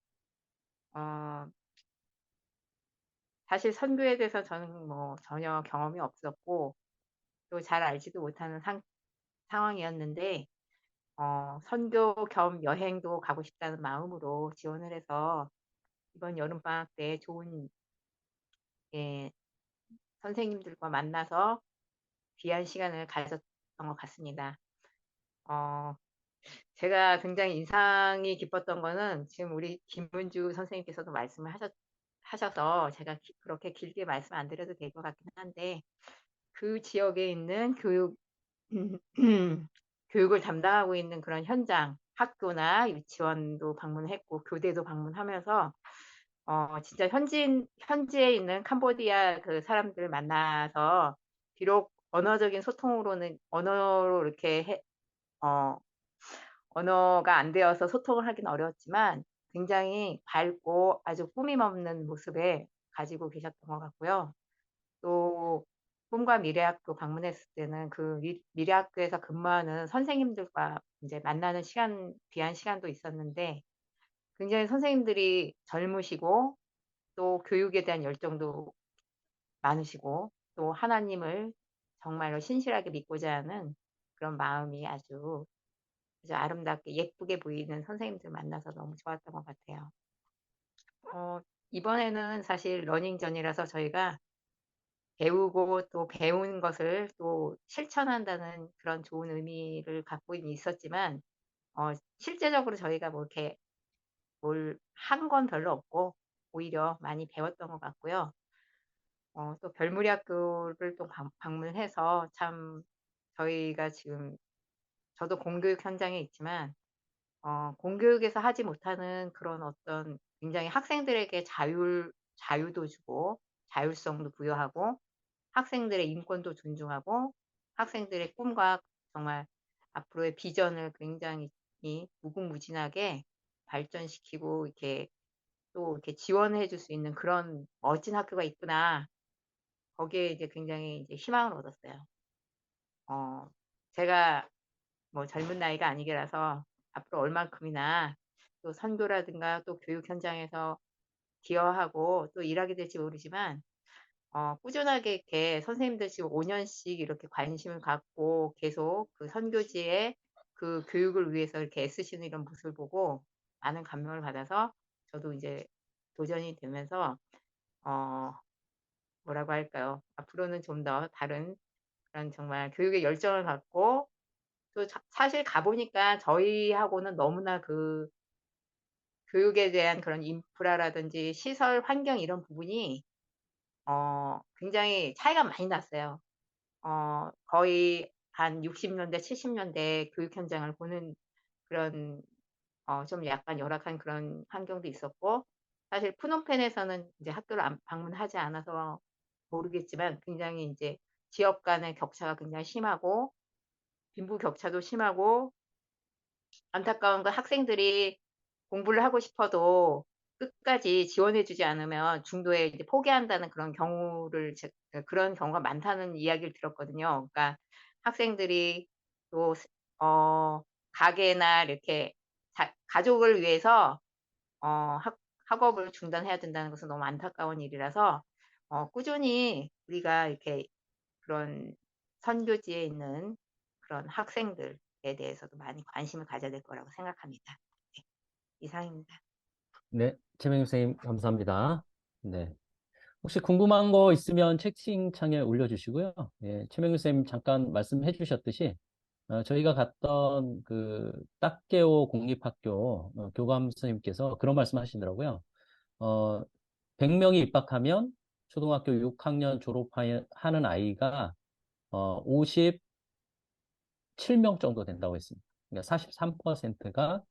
사실 선교에 대해서 저는 뭐 전혀 경험이 없었고 또 잘 알지도 못하는 상황이었는데 선교 겸 여행도 가고 싶다는 마음으로 지원을 해서 이번 여름방학 때 좋은 선생님들과 만나서 귀한 시간을 가졌던 것 같습니다. 제가 굉장히 인상이 깊었던 거는 지금 우리 김은주 선생님께서도 말씀을 하셔서 제가 그렇게 길게 말씀 안 드려도 될 것 같긴 한데 그 지역에 있는 교육을 담당하고 있는 그런 현장, 학교나 유치원도 방문했고 교대도 방문하면서 진짜 현지에 있는 캄보디아 그 사람들 만나서 비록 언어적인 소통으로는 언어로 이렇게 언어가 안 되어서 소통을 하긴 어려웠지만 굉장히 밝고 아주 꾸밈 없는 모습에 가지고 계셨던 것 같고요. 또 꿈과 미래학교 방문했을 때는 그 미래학교에서 근무하는 선생님들과 이제 만나는 귀한 시간도 있었는데 굉장히 선생님들이 젊으시고 또 교육에 대한 열정도 많으시고 또 하나님을 정말로 신실하게 믿고자 하는 그런 마음이 아주 아름답게 예쁘게 보이는 선생님들 만나서 너무 좋았던 것 같아요. 이번에는 사실 러닝전이라서 저희가 배우고 또 배운 것을 또 실천한다는 그런 좋은 의미를 갖고 있었지만 실제적으로 저희가 뭐 이렇게 뭘 한 건 별로 없고 오히려 많이 배웠던 것 같고요. 또 별무리학교를 또 방문해서 참 저희가 지금 저도 공교육 현장에 있지만 공교육에서 하지 못하는 그런 어떤 굉장히 학생들에게 자유도 주고 자율성도 부여하고 학생들의 인권도 존중하고 학생들의 꿈과 정말 앞으로의 비전을 굉장히 무궁무진하게 발전시키고 이렇게 또 이렇게 지원해 줄 수 있는 그런 멋진 학교가 있구나. 거기에 이제 굉장히 이제 희망을 얻었어요. 제가 뭐 젊은 나이가 아니라서 앞으로 얼만큼이나 또 선교라든가 또 교육 현장에서 기여하고 또 일하게 될지 모르지만 꾸준하게 이렇게 선생님들 지금 5년씩 이렇게 관심을 갖고 계속 그 선교지의 그 교육을 위해서 이렇게 애쓰시는 이런 모습을 보고 많은 감명을 받아서 저도 이제 도전이 되면서 뭐라고 할까요? 앞으로는 좀 더 다른 그런 정말 교육에 열정을 갖고 또 사실 가보니까 저희하고는 너무나 그 교육에 대한 그런 인프라라든지 시설 환경 이런 부분이 굉장히 차이가 많이 났어요. 거의 한 60년대, 70년대 교육 현장을 보는 그런 좀 약간 열악한 그런 환경도 있었고 사실 푸놈펜에서는 이제 학교를 방문하지 않아서 모르겠지만 굉장히 이제 지역 간의 격차가 굉장히 심하고 빈부격차도 심하고 안타까운 건 학생들이 공부를 하고 싶어도 끝까지 지원해 주지 않으면 중도에 이제 포기한다는 그런 경우가 많다는 이야기를 들었거든요. 그러니까 학생들이 또 가게나 이렇게 가족을 위해서 학업을 중단해야 된다는 것은 너무 안타까운 일이라서 꾸준히 우리가 이렇게 그런 선교지에 있는 그런 학생들에 대해서도 많이 관심을 가져야 될 거라고 생각합니다. 네, 이상입니다. 네, 최명희 선생님 감사합니다. 네. 혹시 궁금한 거 있으면 채팅창에 올려주시고요. 예, 최명희 선생님 잠깐 말씀해 주셨듯이 저희가 갔던 그 딱개오 공립학교 교감 선생님께서 그런 말씀 하시더라고요. 100명이 입학하면 초등학교 6학년 졸업하는 아이가 57명 정도 된다고 했습니다. 그러니까 43%가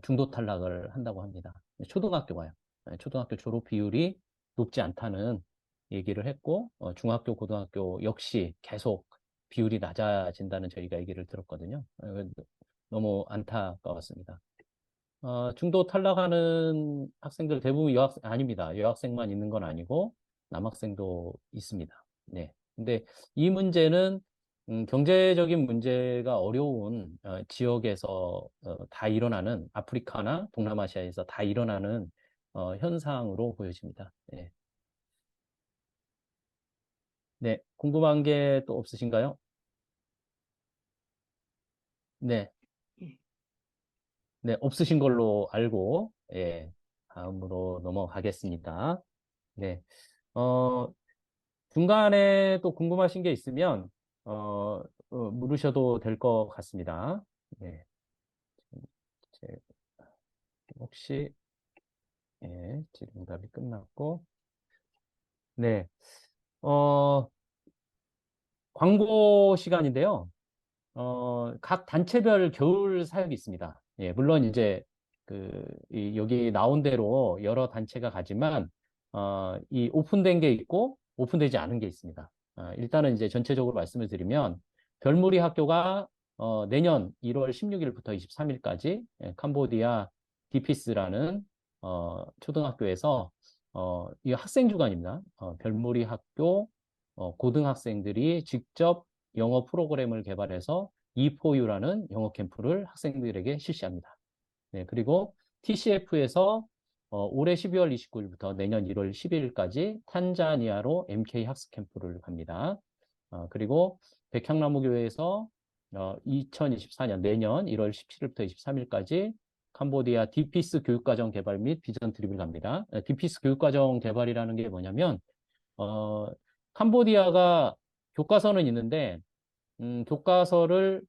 중도 탈락을 한다고 합니다. 초등학교가요. 초등학교 졸업 비율이 높지 않다는 얘기를 했고, 중학교, 고등학교 역시 계속 비율이 낮아진다는 저희가 얘기를 들었거든요. 너무 안타까웠습니다. 중도 탈락하는 학생들 대부분 아닙니다. 여학생만 있는 건 아니고 남학생도 있습니다. 네. 근데 이 문제는 경제적인 문제가 어려운 지역에서 다 일어나는 아프리카나 동남아시아에서 다 일어나는 현상으로 보여집니다. 네. 네. 궁금한 게 또 없으신가요? 네. 네. 없으신 걸로 알고 예. 다음으로 넘어가겠습니다. 네. 중간에 또 궁금하신 게 있으면, 물으셔도 될 것 같습니다. 네. 제- 혹시, 예, 질문답이 끝났고, 네. 어, 광고 시간인데요. 각 단체별 겨울 사역이 있습니다. 예, 물론 이제 여기 나온 대로 여러 단체가 가지만, 이 오픈된 게 있고, 오픈되지 않은 게 있습니다. 일단은 이제 전체적으로 말씀을 드리면, 별무리 학교가 내년 1월 16일부터 23일까지 캄보디아 디피스라는 초등학교에서 이 학생 주간입니다. 별무리 학교 고등학생들이 직접 영어 프로그램을 개발해서 E4U라는 영어 캠프를 학생들에게 실시합니다. 네, 그리고 TCF에서 올해 12월 29일부터 내년 1월 12일까지 탄자니아로 MK 학습 캠프를 갑니다. 그리고 백향나무교회에서 2024년 내년 1월 17일부터 23일까지 캄보디아 디피스 교육과정 개발 및 비전 트립을 갑니다. 디피스 교육과정 개발이라는 게 뭐냐면 캄보디아가 교과서는 있는데 교과서를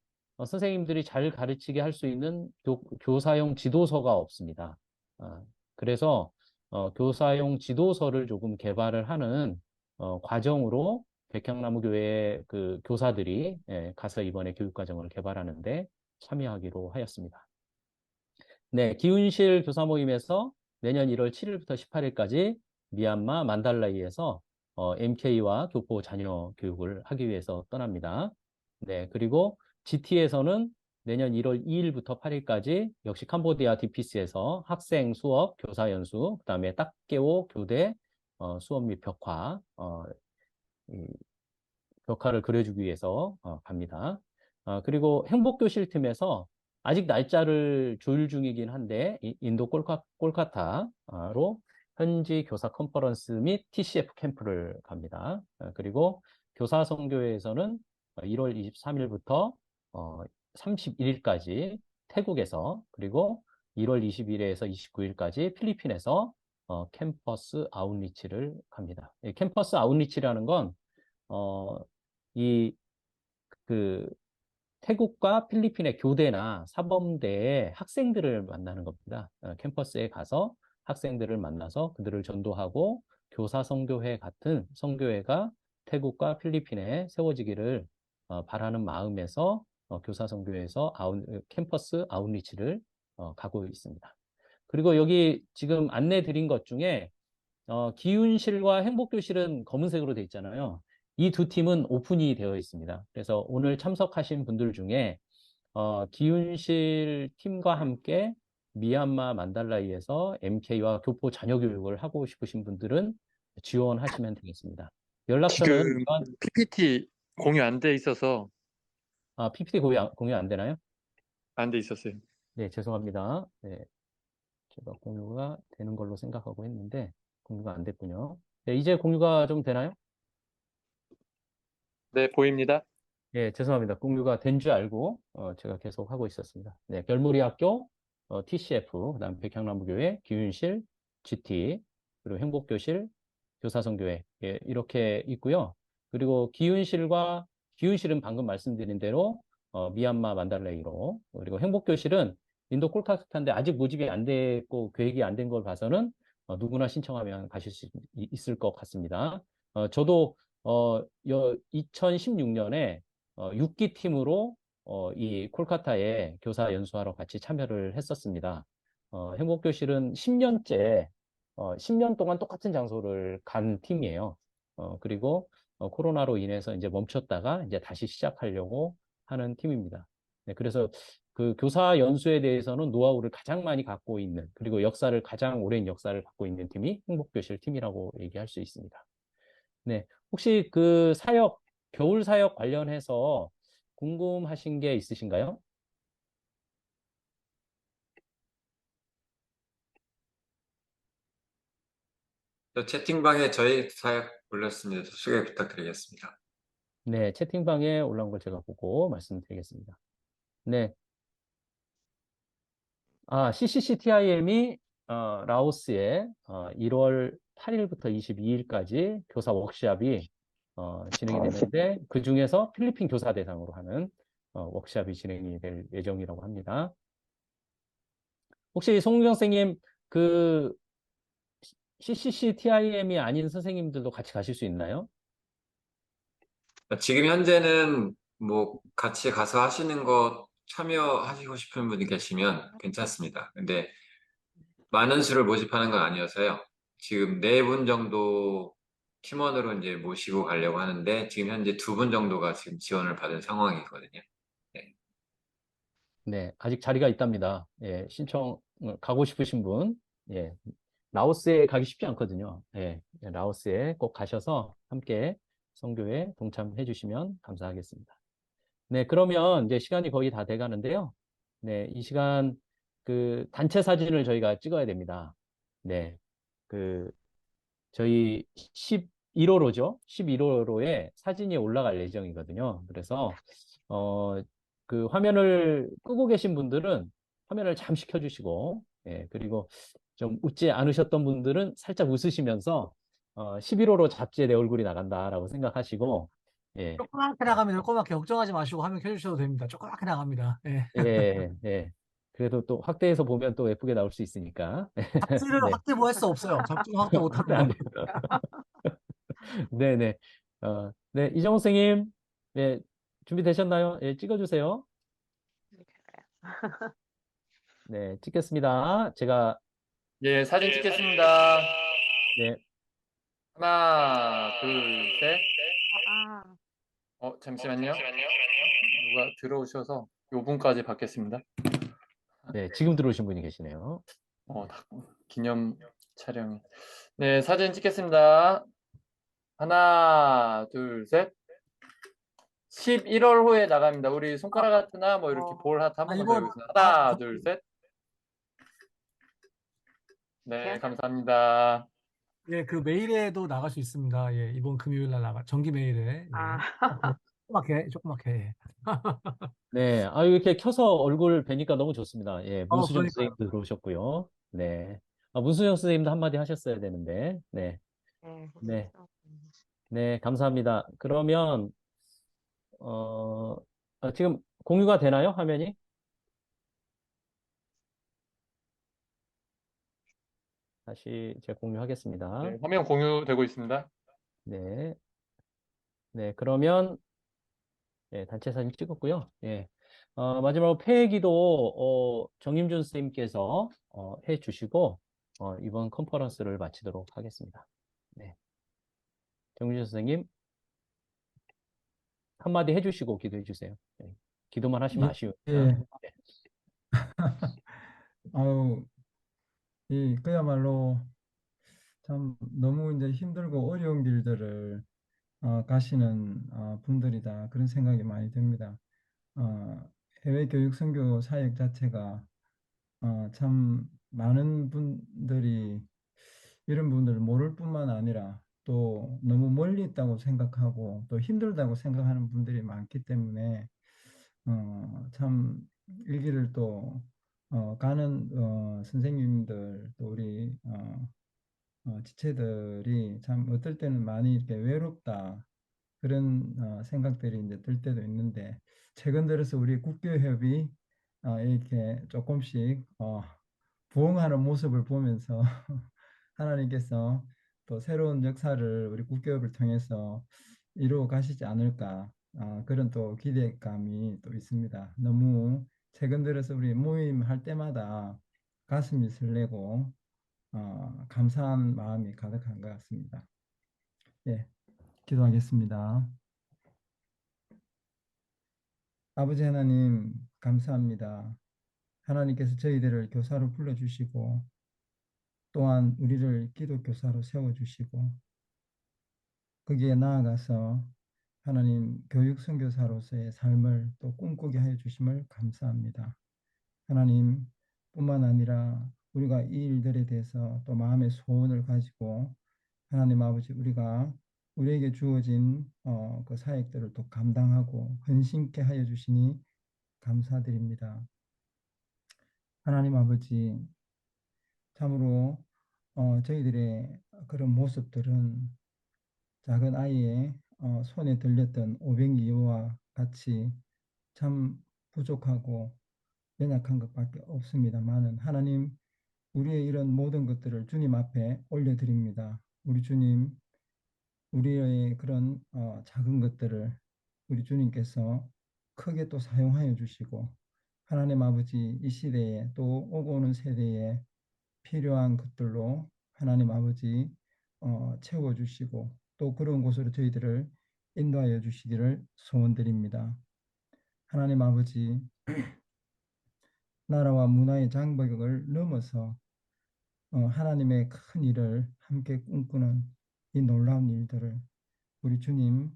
선생님들이 잘 가르치게 할 수 있는 교사용 지도서가 없습니다. 그래서 교사용 지도서를 조금 개발을 하는 과정으로 백향나무교회 그 교사들이 가서 이번에 교육과정을 개발하는데 참여하기로 하였습니다. 네, 기운실 교사 모임에서 내년 1월 7일부터 18일까지 미얀마 만달라이에서 MK와 교포 자녀 교육을 하기 위해서 떠납니다. 네, 그리고 GT에서는 내년 1월 2일부터 8일까지 역시 캄보디아 디피스에서 학생 수업, 교사 연수, 그 다음에 딱게오 교대 수업 및 벽화를 그려주기 위해서 갑니다. 그리고 행복교실 팀에서 아직 날짜를 조율 중이긴 한데 인도 콜카타로 현지 교사 컨퍼런스 및 TCF 캠프를 갑니다. 그리고 교사선교회에서는 1월 23일부터 31일까지 태국에서 그리고 1월 20일에서 29일까지 필리핀에서 캠퍼스 아웃리치를 갑니다. 캠퍼스 아웃리치라는 건 태국과 필리핀의 교대나 사범대의 학생들을 만나는 겁니다. 캠퍼스에 가서 학생들을 만나서 그들을 전도하고 교사선교회 같은 선교회가 태국과 필리핀에 세워지기를 바라는 마음에서 교사선교회에서 캠퍼스 아웃리치를 가고 있습니다. 그리고 여기 지금 안내 드린 것 중에 기운실과 행복교실은 검은색으로 되어 있잖아요. 이 두 팀은 오픈이 되어 있습니다. 그래서 오늘 참석하신 분들 중에 기운실 팀과 함께 미얀마 만달라이에서 MK와 교포 자녀 교육을 하고 싶으신 분들은 지원하시면 되겠습니다. 연락처는 지금 PPT 공유 안 돼 있어서 PPT 공유 안 되나요? 안 돼 있었어요. 네, 죄송합니다. 네, 제가 공유가 되는 걸로 생각하고 했는데 공유가 안 됐군요. 네, 이제 공유가 좀 되나요? 네, 보입니다. 예, 죄송합니다. 공유가 된 줄 알고 제가 계속 하고 있었습니다. 네, 별무리 학교, TCF, 그다음 백향나무교회, 기운실, GT, 그리고 행복교실, 교사선교회 이렇게 있고요. 그리고 기운실은 방금 말씀드린 대로 미얀마 만달레이로, 그리고 행복교실은 인도 콜카타인데 아직 모집이 안 됐고 계획이 안 된 걸 봐서는 누구나 신청하면 가실 수 있을 것 같습니다. 저도 2016년에 6기 팀으로 이 콜카타에 교사 연수하러 같이 참여를 했었습니다. 행복교실은 10년째 10년 동안 똑같은 장소를 간 팀이에요. 그리고 코로나로 인해서 이제 멈췄다가 이제 다시 시작하려고 하는 팀입니다. 네, 그래서 그 교사 연수에 대해서는 노하우를 가장 많이 갖고 있는, 그리고 가장 오랜 역사를 갖고 있는 팀이 행복교실 팀이라고 얘기할 수 있습니다. 네, 혹시 그 겨울 사역 관련해서 궁금하신 게 있으신가요? 채팅방에 저희 사역 올렸습니다. 소개 부탁드리겠습니다. 네, 채팅방에 올라온 걸 제가 보고 말씀드리겠습니다. 네. CCCTIM이 라오스에 1월 8일부터 22일까지 교사 워크숍이 진행이 됐는데 그 중에서 필리핀 교사 대상으로 하는 워크숍이 진행이 될 예정이라고 합니다. 혹시 송경 선생님 그 CCCTIM이 아닌 선생님들도 같이 가실 수 있나요? 지금 현재는 뭐 같이 가서 하시는 거 참여하시고 싶은 분이 계시면 괜찮습니다. 근데 많은 수를 모집하는 건 아니어서요. 지금 4분 정도 팀원으로 이제 모시고 가려고 하는데 지금 현재 2분 정도가 지금 지원을 받은 상황이거든요. 네. 네, 아직 자리가 있답니다. 예, 신청 가고 싶으신 분, 예, 라오스에 가기 쉽지 않거든요. 예, 라오스에 꼭 가셔서 함께 선교에 동참해 주시면 감사하겠습니다. 네, 그러면 이제 시간이 거의 다 돼 가는데요. 네, 이 시간 그 단체 사진을 저희가 찍어야 됩니다. 네, 그 저희 11호로죠. 11호로에 사진이 올라갈 예정이거든요. 그래서 그 화면을 끄고 계신 분들은 화면을 잠시 켜주시고, 예, 그리고 좀 웃지 않으셨던 분들은 살짝 웃으시면서 11호로 잡지에 내 얼굴이 나간다라고 생각하시고, 예, 조그맣게 나가면 조그맣게 걱정하지 마시고 화면 켜주셔도 됩니다. 조그맣게 나갑니다. 예. 예, 예. 그래도 또 확대해서 보면 또 예쁘게 나올 수 있으니까. 잡지를 네. 확대 뭐 할 수 없어요. 잡지는 확대 못 안 합니다. 돼요. 네네. 네, 이정호 선생님, 네, 준비되셨나요? 예, 찍어주세요. 네, 찍겠습니다. 제가, 예, 사진 찍겠습니다. 네, 하나, 둘, 셋. 아, 잠시만요. 누가 들어오셔서 요 분까지 받겠습니다. 네, 지금 들어오신 분이 계시네요. 기념 촬영이. 네, 사진 찍겠습니다. 하나, 둘, 셋. 11월 후에 나갑니다. 우리 손가락 하트나 뭐 이렇게 볼 하트 한 번만 더 해보겠습니다. 하나, 둘, 셋. 네, 감사합니다. 예, 그 메일에도 나갈 수 있습니다. 예, 이번 금요일 날 정기 메일에. 예. 조그맣게. 예. 네, 이렇게 켜서 얼굴 뵈니까 너무 좋습니다. 예, 문수정 그러니까요. 선생님도 들어오셨고요. 네. 문수정 선생님도 한마디 하셨어야 되는데, 네. 네, 네, 네, 감사합니다. 그러면, 지금 공유가 되나요? 화면이? 다시 제가 공유하겠습니다. 네, 화면 공유되고 있습니다. 네. 네, 그러면, 예, 단체 사진 찍었고요. 예. 마지막으로 폐기도, 정임준 선생님께서, 해 주시고, 이번 컨퍼런스를 마치도록 하겠습니다. 네. 정임준 선생님, 한마디 해주시고 기도해 주세요. 네. 기도만 하시면 아쉬우니까. 예. 네. 아유, 그야말로 참 너무 이제 힘들고 어려운 길들을 가시는 분들이다. 그런 생각이 많이 듭니다. 해외 교육 선교 사역 자체가 참 많은 분들이 이런 분들을 모를 뿐만 아니라 또 너무 멀리 있다고 생각하고 또 힘들다고 생각하는 분들이 많기 때문에 참 일기를 또 가는 선생님들 또 우리 지체들이 참 어떨 때는 많이 이렇게 외롭다 그런 생각들이 이제 들 때도 있는데 최근 들어서 우리 국교협이 이렇게 조금씩 부흥하는 모습을 보면서 하나님께서 또 새로운 역사를 우리 국교협을 통해서 이루어 가시지 않을까 그런 또 기대감이 또 있습니다. 너무 최근 들어서 우리 모임할 때마다 가슴이 설레고 감사한 마음이 가득한 것 같습니다. 예, 기도하겠습니다. 아버지 하나님 감사합니다. 하나님께서 저희들을 교사로 불러주시고 또한 우리를 기독교사로 세워주시고 거기에 나아가서 하나님 교육 선교사로서의 삶을 또 꿈꾸게 하여 주심을 감사합니다. 하나님 뿐만 아니라 우리가 이 일들에 대해서 또 마음의 소원을 가지고 하나님 아버지 우리가 우리에게 주어진 그 사역들을 또 감당하고 헌신케 하여 주시니 감사드립니다. 하나님 아버지 참으로 저희들의 그런 모습들은 작은 아이의 손에 들렸던 오병이어와 같이 참 부족하고 연약한 것밖에 없습니다만은 하나님 우리의 이런 모든 것들을 주님 앞에 올려드립니다. 우리 주님 우리의 그런 작은 것들을 우리 주님께서 크게 또 사용하여 주시고 하나님 아버지 이 시대에 또 오고 오는 세대에 필요한 것들로 하나님 아버지 채워주시고 또 그런 곳으로 저희들을 인도하여 주시기를 소원드립니다. 하나님 아버지, 나라와 문화의 장벽을 넘어서 하나님의 큰 일을 함께 꿈꾸는 이 놀라운 일들을 우리 주님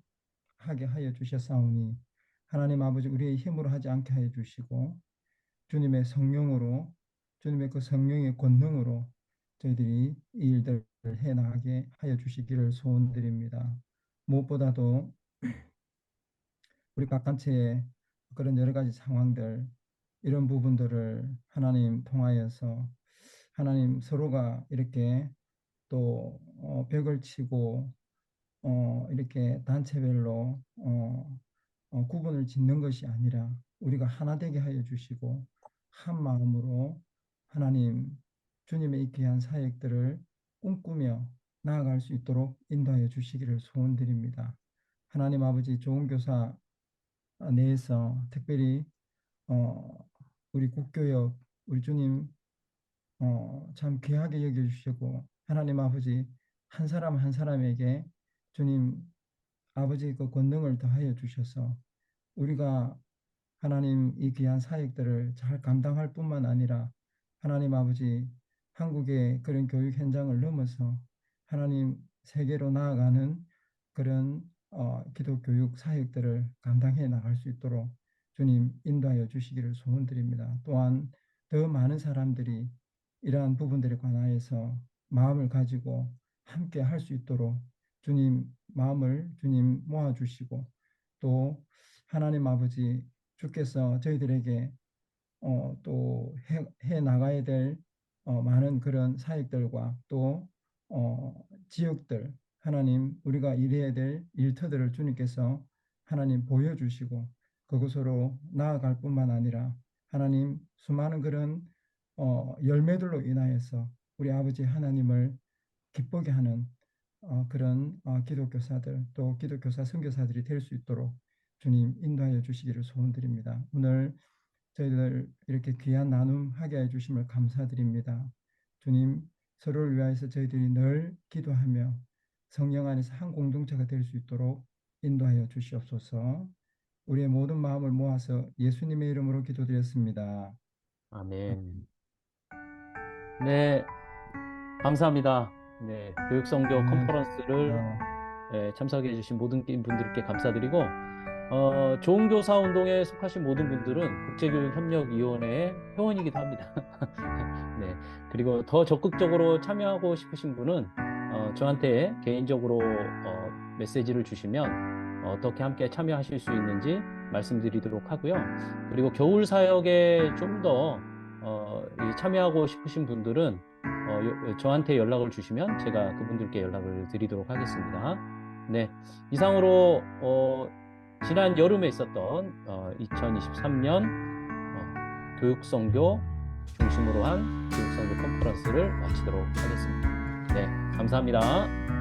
하게 하여 주셨사오니 하나님 아버지 우리의 힘으로 하지 않게 하여 주시고 주님의 성령으로 주님의 그 성령의 권능으로 저희들이 이 일들을 해나가게 하여 주시기를 소원드립니다. 무엇보다도 우리 각간체의 그런 여러 가지 상황들 이런 부분들을 하나님 통하여서 하나님 서로가 이렇게 또 벽을 치고 이렇게 단체별로 구분을 짓는 것이 아니라 우리가 하나 되게 하여 주시고 한 마음으로 하나님 주님의 이 귀한 사역들을 꿈꾸며 나아갈 수 있도록 인도하여 주시기를 소원드립니다. 하나님 아버지 좋은 교사 내에서 특별히 우리 국교역 우리 주님 참 귀하게 여겨주시고 하나님 아버지 한 사람 한 사람에게 주님 아버지 그 권능을 더하여 주셔서 우리가 하나님 이 귀한 사역들을 잘 감당할 뿐만 아니라 하나님 아버지 한국의 그런 교육 현장을 넘어서 하나님 세계로 나아가는 그런 기독 교육 사역들을 감당해 나갈 수 있도록 주님 인도하여 주시기를 소원드립니다. 또한 더 많은 사람들이 이러한 부분들에 관하여서 마음을 가지고 함께 할 수 있도록 주님 마음을 주님 모아주시고 또 하나님 아버지 주께서 저희들에게 또 해 나가야 될 많은 그런 사역들과 또 지역들 하나님 우리가 일해야 될 일터들을 주님께서 하나님 보여주시고 그곳으로 나아갈 뿐만 아니라 하나님 수많은 그런 열매들로 인하여서 우리 아버지 하나님을 기쁘게 하는 그런 기독교사들 또 기독교사 선교사들이 될 수 있도록 주님 인도하여 주시기를 소원드립니다. 오늘 저희들 이렇게 귀한 나눔하게 해주심을 감사드립니다. 주님 서로를 위하여서 저희들이 늘 기도하며 성령 안에서 한 공동체가 될 수 있도록 인도하여 주시옵소서. 우리의 모든 마음을 모아서 예수님의 이름으로 기도드렸습니다. 아멘. 네, 감사합니다. 네, 교육선교 컨퍼런스를 참석해 주신 모든 분들께 감사드리고 좋은 교사 운동에 속하신 모든 분들은 국제교육협력위원회의 회원이기도 합니다. 네, 그리고 더 적극적으로 참여하고 싶으신 분은 저한테 개인적으로 메시지를 주시면 어떻게 함께 참여하실 수 있는지 말씀드리도록 하고요. 그리고 겨울 사역에 좀 더 참여하고 싶으신 분들은 저한테 연락을 주시면 제가 그분들께 연락을 드리도록 하겠습니다. 네, 이상으로 지난 여름에 있었던 2023년 교육선교 중심으로 한 교육선교 컨퍼런스를 마치도록 하겠습니다. 네, 감사합니다.